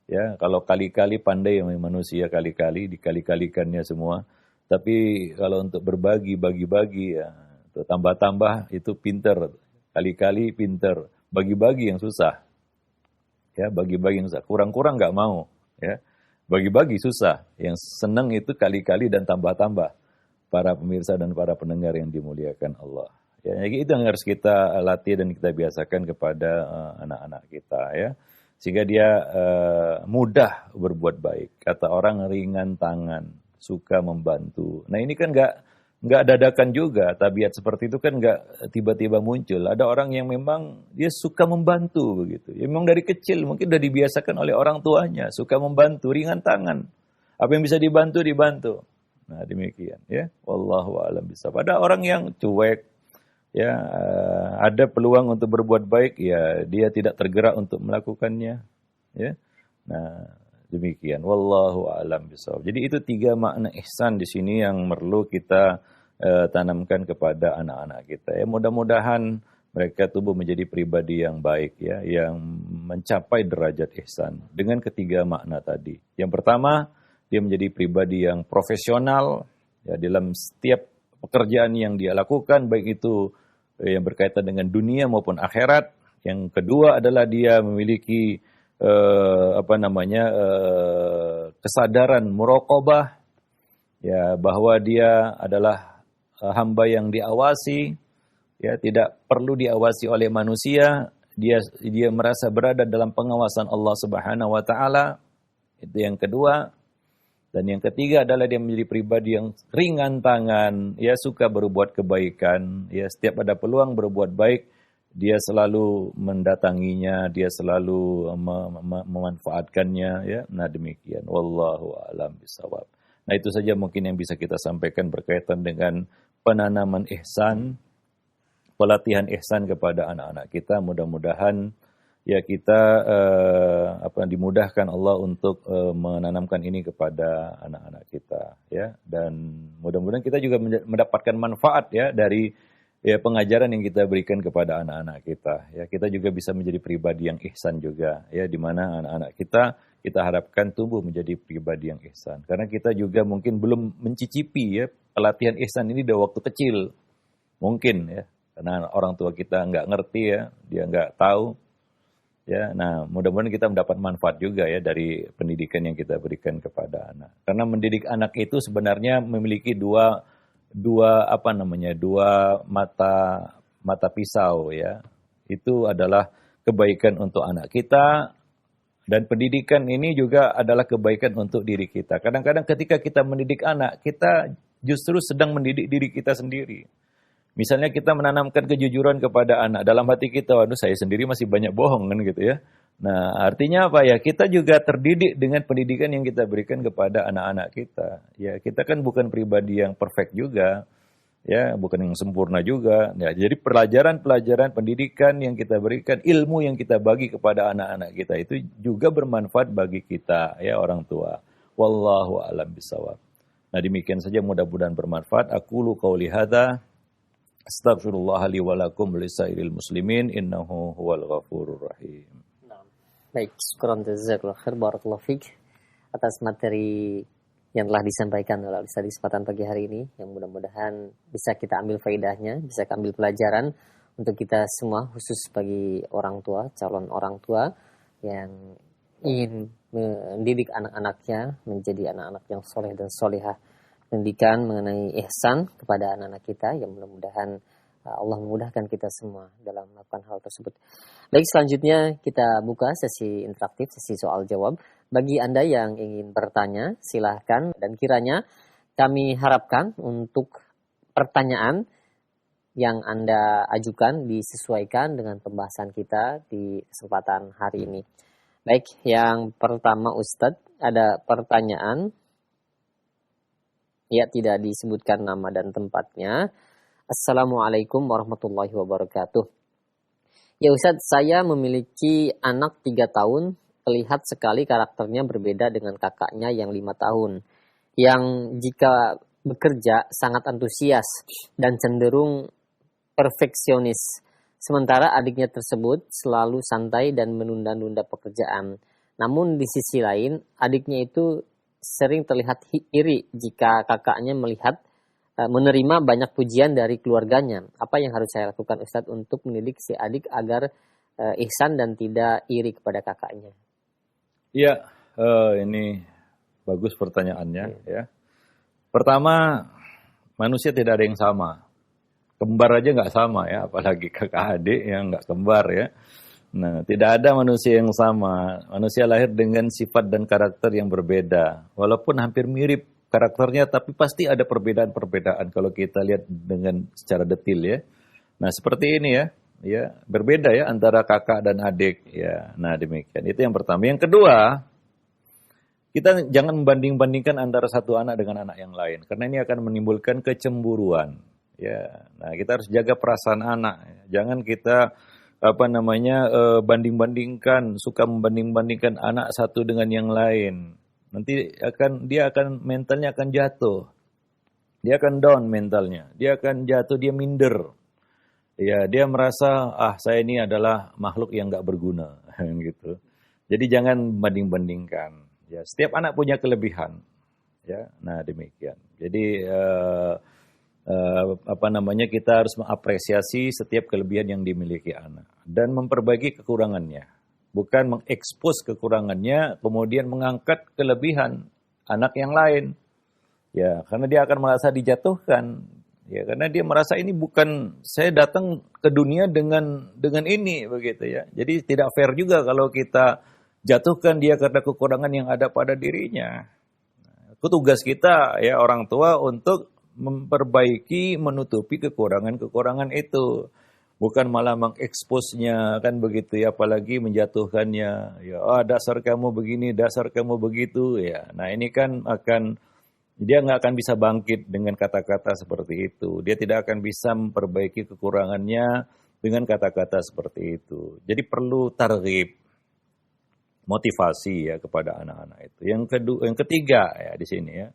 ya. Kalau kali-kali pandai manusia, kali-kali dikali-kalikannya semua, tapi kalau untuk berbagi, bagi-bagi ya, itu tambah-tambah itu pinter, kali-kali pinter, bagi-bagi yang susah ya, bagi-bagi yang susah, kurang-kurang nggak mau ya, bagi-bagi susah, yang senang itu kali-kali dan tambah-tambah. Para pemirsa dan para pendengar yang dimuliakan Allah. Ya, itu yang harus kita latih dan kita biasakan kepada anak-anak kita ya, sehingga dia mudah berbuat baik. Kata orang ringan tangan, suka membantu. Nah ini kan nggak dadakan juga, tabiat seperti itu kan nggak tiba-tiba muncul. Ada orang yang memang dia suka membantu begitu. Ya, memang dari kecil mungkin udah dibiasakan oleh orang tuanya, suka membantu, ringan tangan. Apa yang bisa dibantu dibantu. Nah demikian ya. Wallahu a'lam bishawab. Ada orang yang cuek. Ya, ada peluang untuk berbuat baik, ya dia tidak tergerak untuk melakukannya. Ya, nah demikian. Wallahu a'lam bishawab. Jadi itu 3 makna ihsan di sini yang perlu kita tanamkan kepada anak-anak kita. Ya, mudah-mudahan mereka tumbuh menjadi pribadi yang baik, ya, yang mencapai derajat ihsan dengan ketiga makna tadi. Yang pertama, dia menjadi pribadi yang profesional, ya, dalam setiap pekerjaan yang dia lakukan, baik itu yang berkaitan dengan dunia maupun akhirat. Yang kedua adalah dia memiliki kesadaran muraqabah, ya, bahwa dia adalah hamba yang diawasi, ya, tidak perlu diawasi oleh manusia, dia merasa berada dalam pengawasan Allah Subhanahu wa taala. Itu yang kedua. Dan yang ketiga adalah dia menjadi pribadi yang ringan tangan, ya, suka berbuat kebaikan, ya, setiap ada peluang berbuat baik, dia selalu mendatanginya, dia selalu memanfaatkannya, ya. Nah, demikian. Wallahu a'lam bishawab. Nah, itu saja mungkin yang bisa kita sampaikan berkaitan dengan penanaman ihsan, pelatihan ihsan kepada anak-anak kita. Mudah-mudahan, ya, kita dimudahkan Allah untuk menanamkan ini kepada anak-anak kita, ya, dan mudah-mudahan kita juga mendapatkan manfaat, ya, dari, ya, pengajaran yang kita berikan kepada anak-anak kita, ya. Kita juga bisa menjadi pribadi yang ihsan juga, ya, di mana anak-anak kita harapkan tumbuh menjadi pribadi yang ihsan, karena kita juga mungkin belum mencicipi, ya, pelatihan ihsan ini dari waktu kecil, mungkin, ya, karena orang tua kita nggak ngerti, ya, dia nggak tahu. Ya, nah, mudah-mudahan kita mendapat manfaat juga, ya, dari pendidikan yang kita berikan kepada anak. Karena mendidik anak itu sebenarnya memiliki dua mata pisau, ya. Itu adalah kebaikan untuk anak kita, dan pendidikan ini juga adalah kebaikan untuk diri kita. Kadang-kadang ketika kita mendidik anak, kita justru sedang mendidik diri kita sendiri. Misalnya kita menanamkan kejujuran kepada anak, dalam hati kita, waduh, saya sendiri masih banyak bohong, kan, gitu, ya. Nah, artinya apa, ya, kita juga terdidik dengan pendidikan yang kita berikan kepada anak-anak kita. Ya, kita kan bukan pribadi yang perfect juga, ya, bukan yang sempurna juga. Ya, jadi pelajaran-pelajaran pendidikan yang kita berikan, ilmu yang kita bagi kepada anak-anak kita itu juga bermanfaat bagi kita, ya, orang tua. Wallahu a'lam bishawab. Nah, demikian saja, mudah-mudahan bermanfaat. Aqulu qauli hadza, astaghfirullah li wa lakum lisairil muslimin, innahu huwal ghafurur rahim. Baik, syukran jazakallahu khair, barakallahu fik atas materi yang telah disampaikan oleh Ustaz di kesempatan pagi hari ini, yang mudah-mudahan bisa kita ambil faedahnya, bisa kita ambil pelajaran untuk kita semua, khusus bagi orang tua, calon orang tua yang ingin mendidik anak-anaknya menjadi anak-anak yang soleh dan solehah. Pendidikan mengenai ihsan kepada anak-anak kita, yang mudah-mudahan Allah memudahkan kita semua dalam melakukan hal tersebut. Baik, selanjutnya kita buka sesi interaktif, sesi soal jawab. Bagi Anda yang ingin bertanya, silahkan, dan kiranya kami harapkan untuk pertanyaan yang Anda ajukan disesuaikan dengan pembahasan kita di kesempatan hari ini. Baik, yang pertama Ustadz, ada pertanyaan. Ya, tidak disebutkan nama dan tempatnya. Assalamualaikum warahmatullahi wabarakatuh. Ya Ustadz, saya memiliki anak 3 tahun, terlihat sekali karakternya berbeda dengan kakaknya yang 5 tahun. Yang jika bekerja sangat antusias dan cenderung perfeksionis. Sementara adiknya tersebut selalu santai dan menunda-nunda pekerjaan. Namun di sisi lain, adiknya itu sering terlihat iri jika kakaknya menerima banyak pujian dari keluarganya. Apa yang harus saya lakukan Ustadz untuk mendidik si adik agar ihsan dan tidak iri kepada kakaknya? Ya, ini bagus pertanyaannya, ya. Pertama, manusia tidak ada yang sama. Kembar aja nggak sama, ya, apalagi kakak adik yang nggak kembar, ya. Nah, tidak ada manusia yang sama. Manusia lahir dengan sifat dan karakter yang berbeda. Walaupun hampir mirip karakternya, tapi pasti ada perbedaan-perbedaan kalau kita lihat dengan secara detil, ya. Nah, seperti ini, ya, berbeda, ya, antara kakak dan adik, ya. Nah, demikian. Itu yang pertama. Yang kedua, kita jangan membanding-bandingkan antara satu anak dengan anak yang lain, karena ini akan menimbulkan kecemburuan, ya. Nah, kita harus jaga perasaan anak. Jangan kita banding-bandingkan, suka membanding-bandingkan anak satu dengan yang lain. Nanti dia akan mentalnya akan jatuh. Dia akan down mentalnya, dia akan jatuh, dia minder. Ya, dia merasa saya ini adalah makhluk yang nggak berguna, gitu. Jadi jangan banding-bandingkan. Ya, setiap anak punya kelebihan. Ya, nah demikian. Jadi kita harus mengapresiasi setiap kelebihan yang dimiliki anak dan memperbaiki kekurangannya, bukan mengekspos kekurangannya kemudian mengangkat kelebihan anak yang lain. Ya, karena dia akan merasa dijatuhkan. Ya, karena dia merasa ini bukan saya datang ke dunia dengan ini begitu ya. Jadi tidak fair juga kalau kita jatuhkan dia karena kekurangan yang ada pada dirinya. Tugas kita ya orang tua untuk memperbaiki, menutupi kekurangan-kekurangan itu. Bukan malah mengeksposnya kan begitu ya, apalagi menjatuhkannya. Ya, dasar kamu begini, dasar kamu begitu ya. Nah, ini kan dia nggak akan bisa bangkit dengan kata-kata seperti itu. Dia tidak akan bisa memperbaiki kekurangannya dengan kata-kata seperti itu. Jadi perlu targhib, motivasi ya kepada anak-anak itu. Yang ketiga ya di sini ya.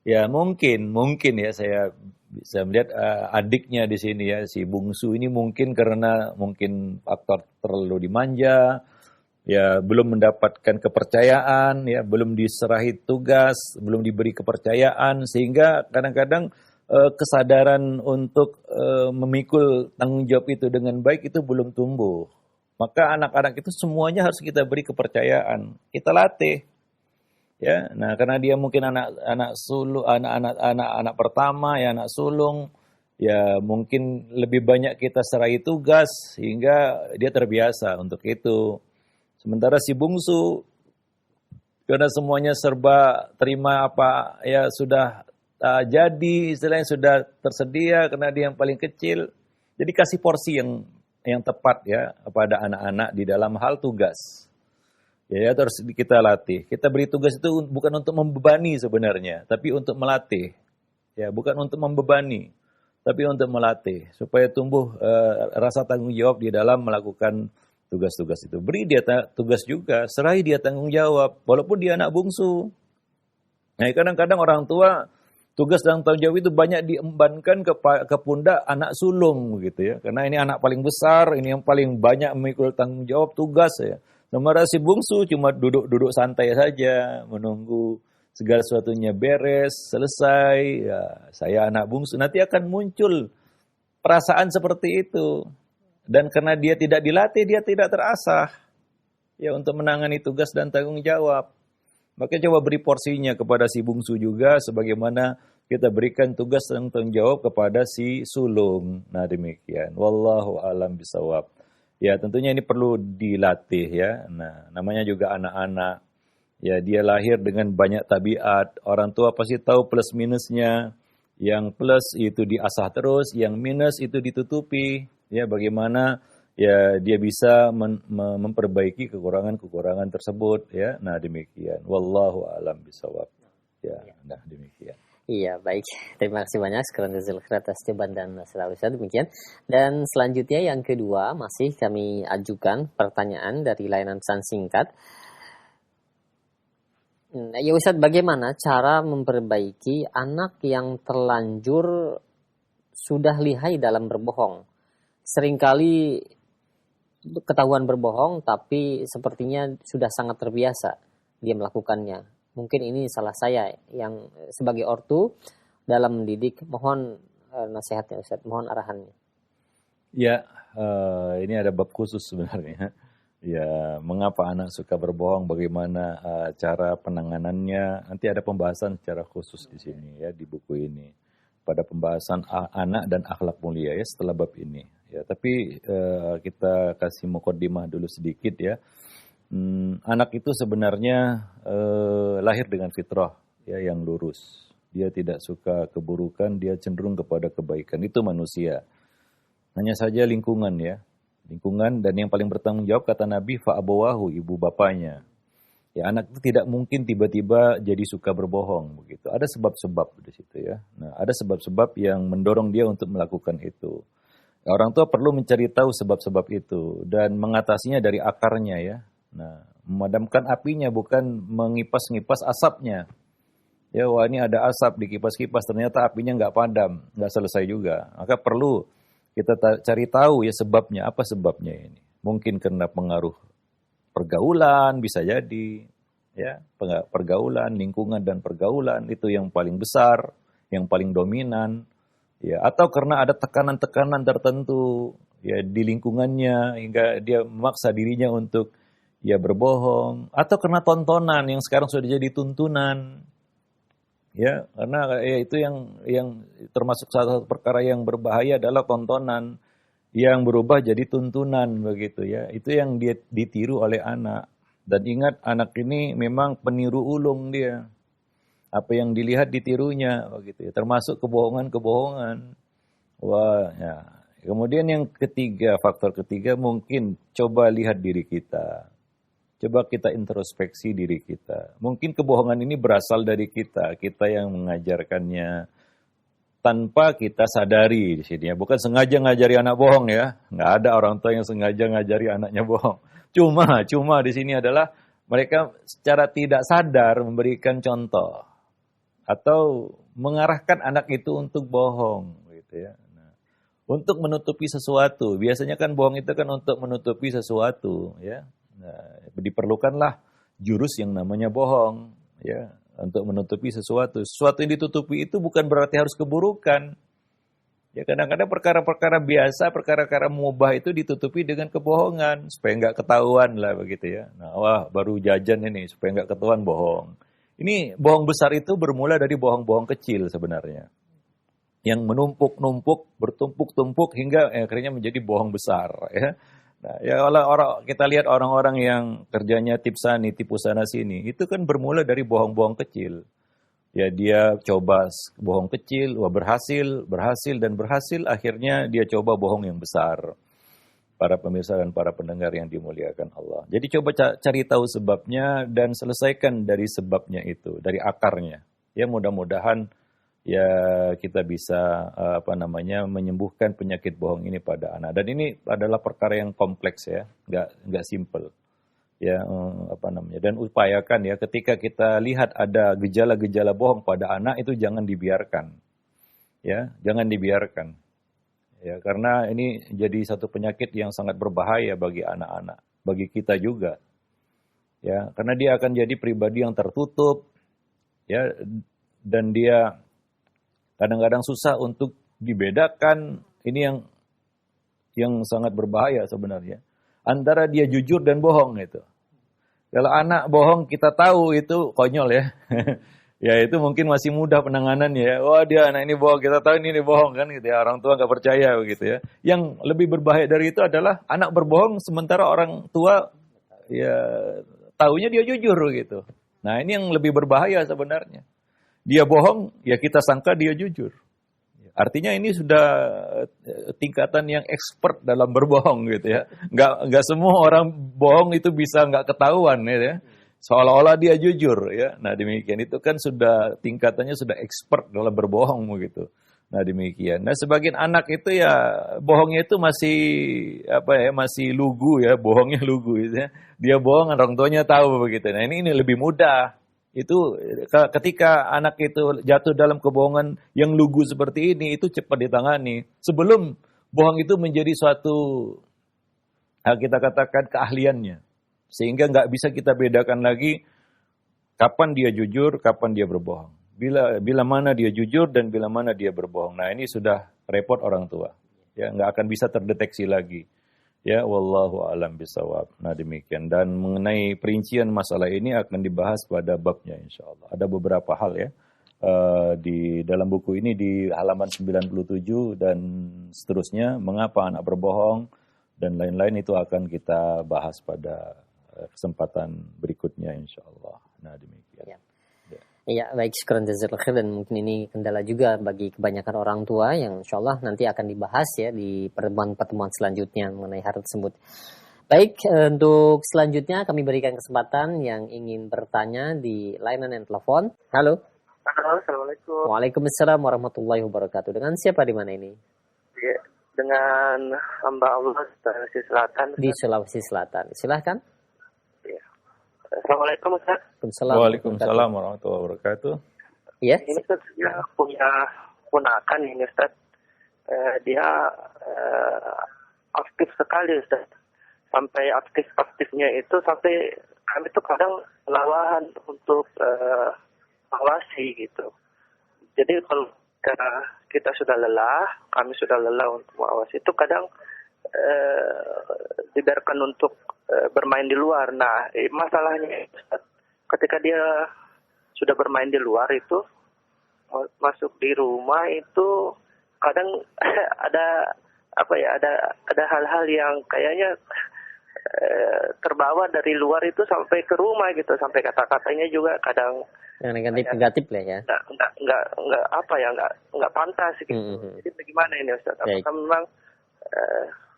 Ya mungkin ya saya bisa melihat adiknya di sini ya, si bungsu ini mungkin karena faktor terlalu dimanja. Ya, belum mendapatkan kepercayaan, ya, belum diserahi tugas, belum diberi kepercayaan, sehingga kadang-kadang kesadaran untuk memikul tanggung jawab itu dengan baik itu belum tumbuh. Maka anak-anak itu semuanya harus kita beri kepercayaan, kita latih, ya. Nah, karena dia mungkin anak pertama, ya anak sulung, ya mungkin lebih banyak kita serahi tugas sehingga dia terbiasa untuk itu. Sementara si bungsu, karena semuanya serba terima apa ya sudah jadi, istilahnya sudah tersedia karena dia yang paling kecil. Jadi kasih porsi yang tepat ya kepada anak-anak di dalam hal tugas. Ya terus kita latih. Kita beri tugas itu bukan untuk membebani sebenarnya, tapi untuk melatih. Ya, bukan untuk membebani, tapi untuk melatih supaya tumbuh rasa tanggung jawab di dalam melakukan tugas-tugas itu. Beri dia tugas juga, serahi dia tanggung jawab, walaupun dia anak bungsu. Nah, kadang-kadang orang tua tugas dan tanggung jawab itu banyak diembankan ke pundak anak sulung gitu ya. Karena ini anak paling besar, ini yang paling banyak memikul tanggung jawab tugas ya. Sementara si bungsu cuma duduk santai saja, menunggu segala sesuatunya beres, selesai. Ya, saya anak bungsu, nanti akan muncul perasaan seperti itu. Dan karena dia tidak dilatih, dia tidak terasah ya untuk menangani tugas dan tanggung jawab. Maka coba beri porsinya kepada si bungsu juga sebagaimana kita berikan tugas dan tanggung jawab kepada si sulung. Nah, demikian. Wallahu a'lam bishawab. Ya, tentunya ini perlu dilatih ya. Nah, namanya juga anak-anak. Ya, dia lahir dengan banyak tabiat. Orang tua pasti tahu plus minusnya. Yang plus itu diasah terus, yang minus itu ditutupi. Ya, bagaimana ya dia bisa memperbaiki kekurangan-kekurangan tersebut ya. Nah, demikian. Wallahu a'lam bishawab. Ya, nah demikian. Iya, baik. Terima kasih banyak sekarang Jazakallahu khairan atas jawaban dan nasihat Ustaz, demikian. Dan selanjutnya yang kedua masih kami ajukan pertanyaan dari layanan pesan singkat. Ya Ustaz, bagaimana cara memperbaiki anak yang terlanjur sudah lihai dalam berbohong? Seringkali ketahuan berbohong, tapi sepertinya sudah sangat terbiasa dia melakukannya. Mungkin ini salah saya yang sebagai ortu dalam mendidik. Mohon nasihatnya Ustaz, mohon arahannya. Ya, ini ada bab khusus sebenarnya. Ya, mengapa anak suka berbohong, bagaimana cara penanganannya. Nanti ada pembahasan secara khusus di sini ya, di buku ini. Pada pembahasan anak dan akhlak mulia ya setelah bab ini. Ya, tapi kita kasih muqaddimah dulu sedikit ya. Anak itu sebenarnya lahir dengan fitrah ya yang lurus. Dia tidak suka keburukan, dia cenderung kepada kebaikan. Itu manusia. Hanya saja lingkungan ya. Lingkungan dan yang paling bertanggung jawab kata Nabi fa'abawahu, ibu bapanya. Ya, anak itu tidak mungkin tiba-tiba jadi suka berbohong begitu. Ada sebab-sebab di situ ya. Nah, ada sebab-sebab yang mendorong dia untuk melakukan itu. Orang tua perlu mencari tahu sebab-sebab itu dan mengatasinya dari akarnya ya. Nah, memadamkan apinya bukan mengipas-ngipas asapnya. Ya, wah ini ada asap di kipas-kipas, ternyata apinya nggak padam, nggak selesai juga. Maka perlu kita cari tahu ya sebabnya, apa sebabnya ini. Mungkin karena pengaruh pergaulan, bisa jadi. Ya, pergaulan, lingkungan dan pergaulan itu yang paling besar, yang paling dominan. Ya, atau karena ada tekanan-tekanan tertentu ya di lingkungannya hingga dia memaksa dirinya untuk ya berbohong, atau karena tontonan yang sekarang sudah jadi tuntunan. Ya, karena ya itu yang termasuk salah satu perkara yang berbahaya adalah tontonan yang berubah jadi tuntunan begitu ya. Itu yang dia ditiru oleh anak. Dan ingat, anak ini memang peniru ulung dia. Apa yang dilihat ditirunya begitu ya, termasuk kebohongan-kebohongan. Wah, ya. Kemudian yang ketiga, faktor ketiga mungkin coba lihat diri kita. Coba kita introspeksi diri kita. Mungkin kebohongan ini berasal dari kita yang mengajarkannya tanpa kita sadari di sini ya. Bukan sengaja ngajari anak bohong ya. Nggak ada orang tua yang sengaja ngajari anaknya bohong. Cuma di sini adalah mereka secara tidak sadar memberikan contoh atau mengarahkan anak itu untuk bohong gitu ya. Nah, untuk menutupi sesuatu. Biasanya kan bohong itu kan untuk menutupi sesuatu ya. Nah, diperlukanlah jurus yang namanya bohong ya untuk menutupi sesuatu. Sesuatu yang ditutupi itu bukan berarti harus keburukan. Ya kadang-kadang perkara-perkara biasa, perkara-perkara mubah itu ditutupi dengan kebohongan supaya nggak ketahuan lah begitu ya. Nah, wah baru jajan ini supaya nggak ketahuan bohong. Ini bohong besar itu bermula dari bohong-bohong kecil sebenarnya. Yang menumpuk-numpuk, bertumpuk-tumpuk hingga akhirnya menjadi bohong besar ya. Nah, ya orang kita lihat orang-orang yang kerjanya tipu sana sini, itu kan bermula dari bohong-bohong kecil. Ya dia coba bohong kecil, wah berhasil, akhirnya dia coba bohong yang besar. Para pemirsa dan para pendengar yang dimuliakan Allah. Jadi coba cari tahu sebabnya dan selesaikan dari sebabnya itu, dari akarnya. Ya mudah-mudahan ya kita bisa menyembuhkan penyakit bohong ini pada anak. Dan ini adalah perkara yang kompleks ya, nggak simple. Ya dan upayakan ya ketika kita lihat ada gejala-gejala bohong pada anak itu jangan dibiarkan. Ya, jangan dibiarkan. Ya, karena ini jadi satu penyakit yang sangat berbahaya bagi anak-anak, bagi kita juga. Ya, karena dia akan jadi pribadi yang tertutup ya dan dia kadang-kadang susah untuk dibedakan. Ini yang sangat berbahaya sebenarnya. Antara dia jujur dan bohong itu. Kalau anak bohong kita tahu itu konyol ya. Ya itu mungkin masih mudah penanganannya ya. Wah dia anak ini bohong, kita tahu ini bohong kan gitu ya. Orang tua nggak percaya begitu ya. Yang lebih berbahaya dari itu adalah anak berbohong sementara orang tua ya taunya dia jujur gitu. Nah ini yang lebih berbahaya sebenarnya. Dia bohong ya kita sangka dia jujur. Artinya ini sudah tingkatan yang expert dalam berbohong gitu ya. Nggak semua orang bohong itu bisa nggak ketahuan gitu ya. Seolah-olah dia jujur ya. Nah demikian itu kan sudah tingkatannya sudah expert dalam berbohong begitu. Nah demikian. Nah sebagian anak itu ya bohongnya itu masih lugu ya, bohongnya lugu gitu ya. Dia bohong orang tuanya tahu begitu. Nah ini lebih mudah. Itu ketika anak itu jatuh dalam kebohongan yang lugu seperti ini, itu cepat ditangani. Sebelum bohong itu menjadi suatu, kita katakan keahliannya. Sehingga nggak bisa kita bedakan lagi kapan dia jujur, kapan dia berbohong. Bila mana dia jujur dan bila mana dia berbohong. Nah ini sudah repot orang tua. Ya nggak akan bisa terdeteksi lagi. Ya, wallahu a'lam bishawab. Nah demikian. Dan mengenai perincian masalah ini akan dibahas pada babnya insyaAllah. Ada beberapa hal ya. Di dalam buku ini di halaman 97 dan seterusnya. Mengapa anak berbohong dan lain-lain itu akan kita bahas pada kesempatan berikutnya insyaAllah. Nah demikian. Ya. Ya, baik, syukran jazakallahu khair, dan mungkin ini kendala juga bagi kebanyakan orang tua yang insyaallah nanti akan dibahas ya di pertemuan-pertemuan selanjutnya mengenai hal tersebut. Baik, untuk selanjutnya kami berikan kesempatan yang ingin bertanya di layanan telepon. Halo. Halo, Assalamualaikum. Waalaikumsalam warahmatullahi wabarakatuh. Dengan siapa di mana ini? Ya, dengan hamba Allah Sulawesi Selatan. Di Sulawesi Selatan. Silahkan. Ya. Assalamualaikum Ustaz. Waalaikumsalam. Waalaikumsalam warahmatullahi wabarakatuh. Iya. Ini Ustaz, saya punya ponakan ini Ustaz. Dia aktif sekali Ustaz. Sampai aktif-aktifnya itu sampai kami tuh kadang kelawahan untuk awasi gitu. Jadi kalau kita sudah lelah, kami sudah lelah untuk mengawasi itu kadang dibiarkan untuk bermain di luar. Nah, masalahnya Ustaz, ketika dia sudah bermain di luar itu masuk di rumah itu kadang ada ada hal-hal yang kayaknya terbawa dari luar itu sampai ke rumah gitu, sampai kata-katanya juga kadang yang negatif lah ya. Nggak pantas gitu. Jadi bagaimana ini Ustaz? Apakah memang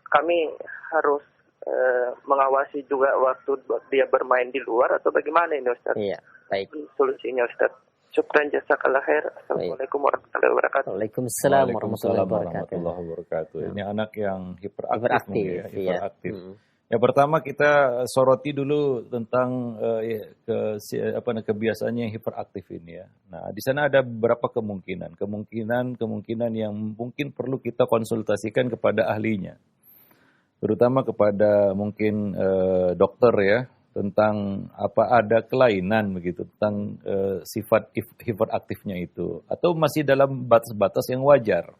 kami harus mengawasi juga waktu dia bermain di luar atau bagaimana ini Ustaz? Iya, baik. Solusinya Ustaz. Syukran jazakallah khair. Assalamualaikum warahmatullahi wabarakatuh. Waalaikumsalam warahmatullahi wabarakatuh. Ini anak yang hiperaktif. Hiperaktif. Yang pertama kita soroti dulu tentang kebiasaannya yang hiperaktif ini ya. Nah, di sana ada beberapa kemungkinan yang mungkin perlu kita konsultasikan kepada ahlinya. Terutama kepada mungkin dokter ya, tentang apa ada kelainan begitu tentang sifat hiperaktifnya itu atau masih dalam batas-batas yang wajar.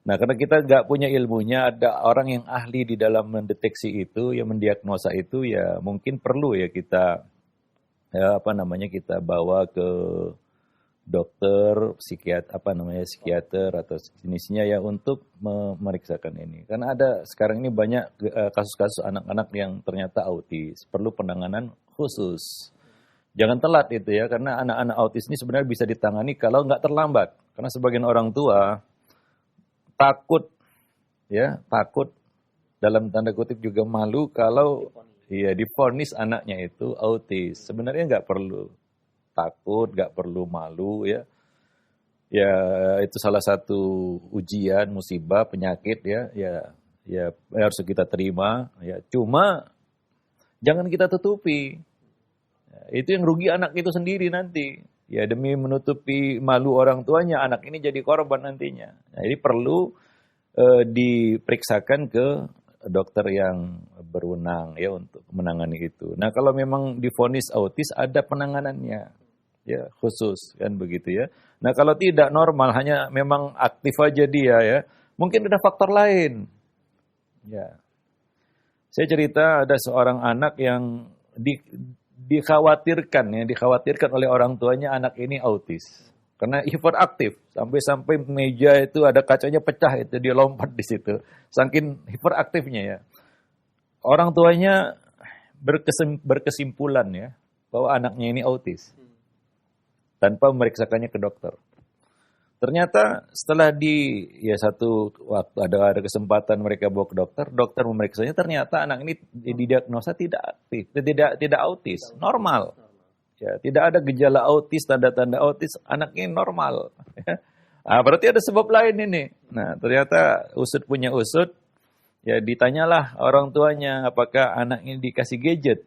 Nah, karena kita nggak punya ilmunya, ada orang yang ahli di dalam mendeteksi itu, yang mendiagnosa itu, ya mungkin perlu ya kita kita bawa ke dokter, psikiater atau jenisnya ya untuk memeriksakan ini. Karena ada sekarang ini banyak kasus-kasus anak-anak yang ternyata autis, perlu penanganan khusus. Jangan telat itu ya, karena anak-anak autis ini sebenarnya bisa ditangani kalau nggak terlambat. Karena sebagian orang tua takut dalam tanda kutip juga malu kalau divonis anaknya itu autis. Sebenarnya nggak perlu takut, nggak perlu malu ya. Ya itu salah satu ujian, musibah, penyakit ya harus kita terima ya. Cuma jangan kita tutupi. Ya, itu yang rugi anak itu sendiri nanti. Ya demi menutupi malu orang tuanya, anak ini jadi korban nantinya. Nah, jadi perlu diperiksakan ke dokter yang berwenang ya untuk menangani itu. Nah kalau memang divonis autis ada penanganannya ya khusus kan begitu ya. Nah kalau tidak normal hanya memang aktif aja dia ya, mungkin ada faktor lain. Ya, saya cerita ada seorang anak yang dikhawatirkan oleh orang tuanya anak ini autis karena hiperaktif sampai meja itu ada kacanya pecah itu dia lompat di situ saking hiperaktifnya ya. Orang tuanya berkesimpulan ya bahwa anaknya ini autis tanpa memeriksakannya ke dokter. Ternyata setelah satu waktu ada kesempatan mereka bawa ke dokter memeriksanya, ternyata anak ini didiagnosa tidak aktif, tidak autis, normal. Ya, tidak ada gejala autis, tanda-tanda autis, anak ini normal. Nah, berarti ada sebab lain ini. Nah, ternyata usut punya usut, ya ditanyalah orang tuanya apakah anak ini dikasih gadget.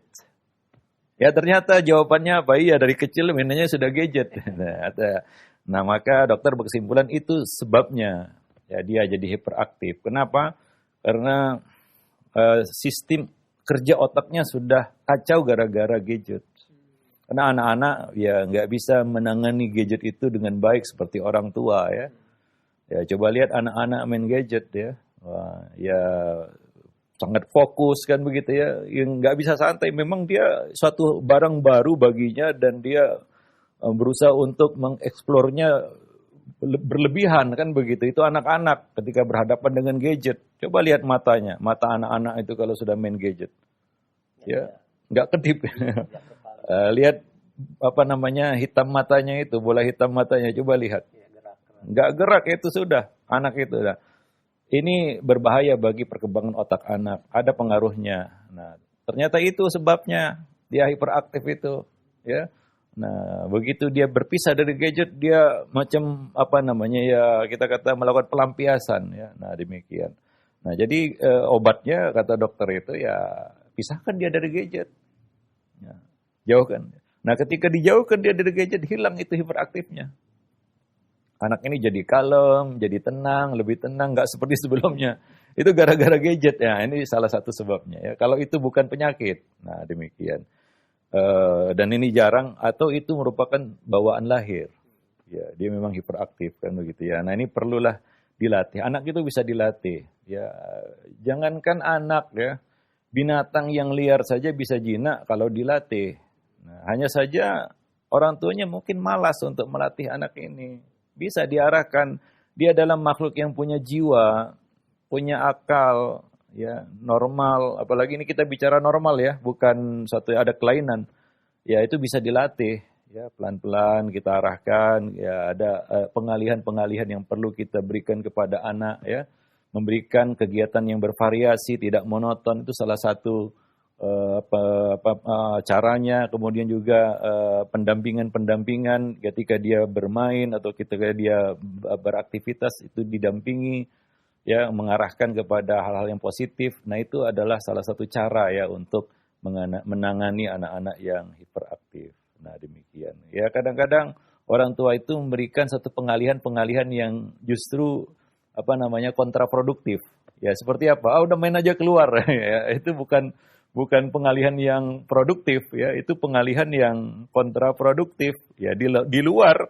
Ya ternyata jawabannya apa? Iya, dari kecil mainannya sudah gadget. Nah, maka dokter berkesimpulan itu sebabnya. Ya, dia jadi hiperaktif. Kenapa? Karena sistem kerja otaknya sudah kacau gara-gara gadget. Karena anak-anak ya nggak bisa menangani gadget itu dengan baik seperti orang tua ya. Ya coba lihat anak-anak main gadget ya. Wah, ya sangat fokus kan begitu ya. Yang nggak bisa santai. Memang dia suatu barang baru baginya dan dia berusaha untuk mengeksplornya berlebihan kan begitu. Itu anak-anak ketika berhadapan dengan gadget. Coba lihat matanya, mata anak-anak itu kalau sudah main gadget. Ya, nggak kedip. Lihat hitam matanya itu, bola hitam matanya. Coba lihat. Nggak gerak itu sudah anak itu. Nah, ini berbahaya bagi perkembangan otak anak. Ada pengaruhnya. Nah, ternyata itu sebabnya dia hiperaktif itu. Ya. Nah, begitu dia berpisah dari gadget, dia macam kita kata melakukan pelampiasan ya. Nah, demikian. Nah, jadi obatnya kata dokter itu ya pisahkan dia dari gadget. Ya, jauhkan. Nah, ketika dijauhkan dia dari gadget, hilang itu hiperaktifnya. Anak ini jadi kalem, jadi tenang, lebih tenang, nggak seperti sebelumnya. Itu gara-gara gadget ya. Ini salah satu sebabnya ya. Kalau itu bukan penyakit, nah demikian. Dan ini jarang atau itu merupakan bawaan lahir. Ya, dia memang hiperaktif kan begitu ya. Nah ini perlulah dilatih. Anak itu bisa dilatih. Ya, jangankan anak ya, binatang yang liar saja bisa jinak kalau dilatih. Nah, hanya saja orang tuanya mungkin malas untuk melatih anak ini. Bisa diarahkan, dia dalam makhluk yang punya jiwa, punya akal, ya normal. Apalagi ini kita bicara normal ya, bukan satu ada kelainan. Ya itu bisa dilatih, ya pelan-pelan kita arahkan. Ya ada pengalihan-pengalihan yang perlu kita berikan kepada anak, ya memberikan kegiatan yang bervariasi, tidak monoton itu salah satu caranya. Kemudian juga pendampingan ketika dia bermain atau ketika dia beraktivitas itu didampingi, ya mengarahkan kepada hal-hal yang positif. Nah itu adalah salah satu cara ya untuk menangani anak-anak yang hiperaktif. Nah demikian. Ya kadang-kadang orang tua itu memberikan satu pengalihan-pengalihan yang justru kontraproduktif. Ya seperti apa? Udah main aja keluar. Ya, itu bukan pengalihan yang produktif, ya itu pengalihan yang kontraproduktif. Ya di luar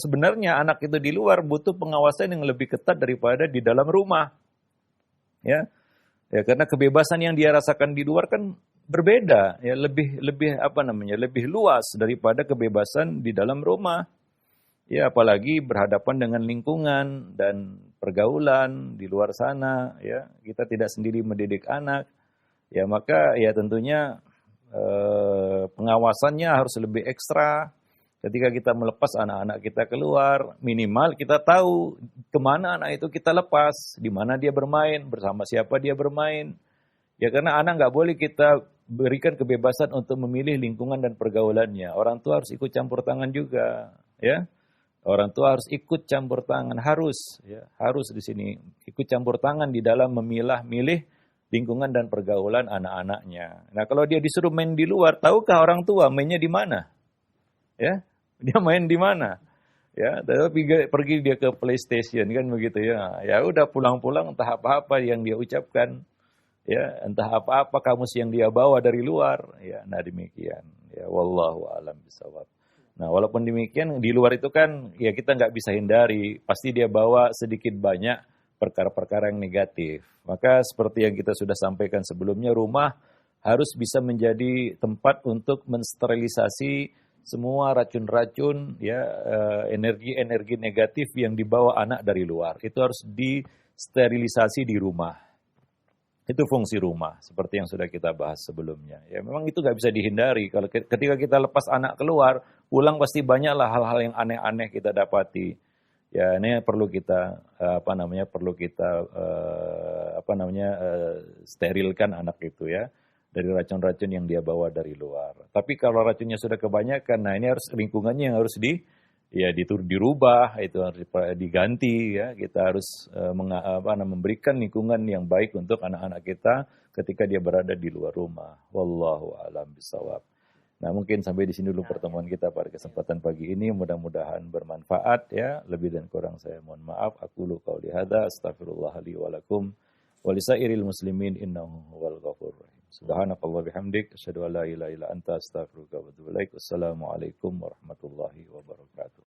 sebenarnya anak itu di luar butuh pengawasan yang lebih ketat daripada di dalam rumah. Ya karena kebebasan yang dia rasakan di luar kan berbeda, ya lebih luas daripada kebebasan di dalam rumah. Ya apalagi berhadapan dengan lingkungan dan pergaulan di luar sana. Ya kita tidak sendiri mendidik anak. Ya maka ya tentunya pengawasannya harus lebih ekstra. Ketika kita melepas anak-anak kita keluar, minimal kita tahu kemana anak itu kita lepas, di mana dia bermain, bersama siapa dia bermain. Ya karena anak nggak boleh kita berikan kebebasan untuk memilih lingkungan dan pergaulannya. Orang tua harus ikut campur tangan juga, ya. Orang tua harus ikut campur tangan, harus di sini ikut campur tangan di dalam milih lingkungan dan pergaulan anak-anaknya. Nah, kalau dia disuruh main di luar, tahukah orang tua mainnya di mana? Ya, dia main di mana? Ya, tapi pergi dia ke PlayStation kan begitu ya. Ya udah pulang-pulang entah apa-apa yang dia ucapkan. Ya, entah apa-apa kamus yang dia bawa dari luar. Ya, nah demikian. Ya, wallahu a'lam bishawab. Nah, walaupun demikian di luar itu kan ya kita nggak bisa hindari. Pasti dia bawa sedikit banyak perkara-perkara yang negatif. Maka seperti yang kita sudah sampaikan sebelumnya, rumah harus bisa menjadi tempat untuk mensterilisasi semua racun-racun, ya energi-energi negatif yang dibawa anak dari luar. Itu harus disterilisasi di rumah. Itu fungsi rumah, seperti yang sudah kita bahas sebelumnya. Ya memang itu nggak bisa dihindari. Kalau ketika kita lepas anak keluar, pulang pasti banyaklah hal-hal yang aneh-aneh kita dapati. Ya ini perlu kita sterilkan anak itu ya dari racun-racun yang dia bawa dari luar. Tapi kalau racunnya sudah kebanyakan, nah ini harus lingkungannya yang harus dirubah, itu harus diganti ya. Kita harus memberikan lingkungan yang baik untuk anak-anak kita ketika dia berada di luar rumah. Wallahu a'lam bishawab. Nah mungkin sampai di sini dulu pertemuan kita pada kesempatan pagi ini. Mudah-mudahan bermanfaat ya. Lebih dan kurang saya mohon maaf. Aqulu qauli hadza astaghfirullah li wa lakum wa lisairil muslimin innahu huwal ghafurur rahim. Subhanakallah bihamdik asyhadu an la ilaha illa anta astaghfiruka wa atubu ilaik. Wassalamualaikum warahmatullahi wabarakatuh.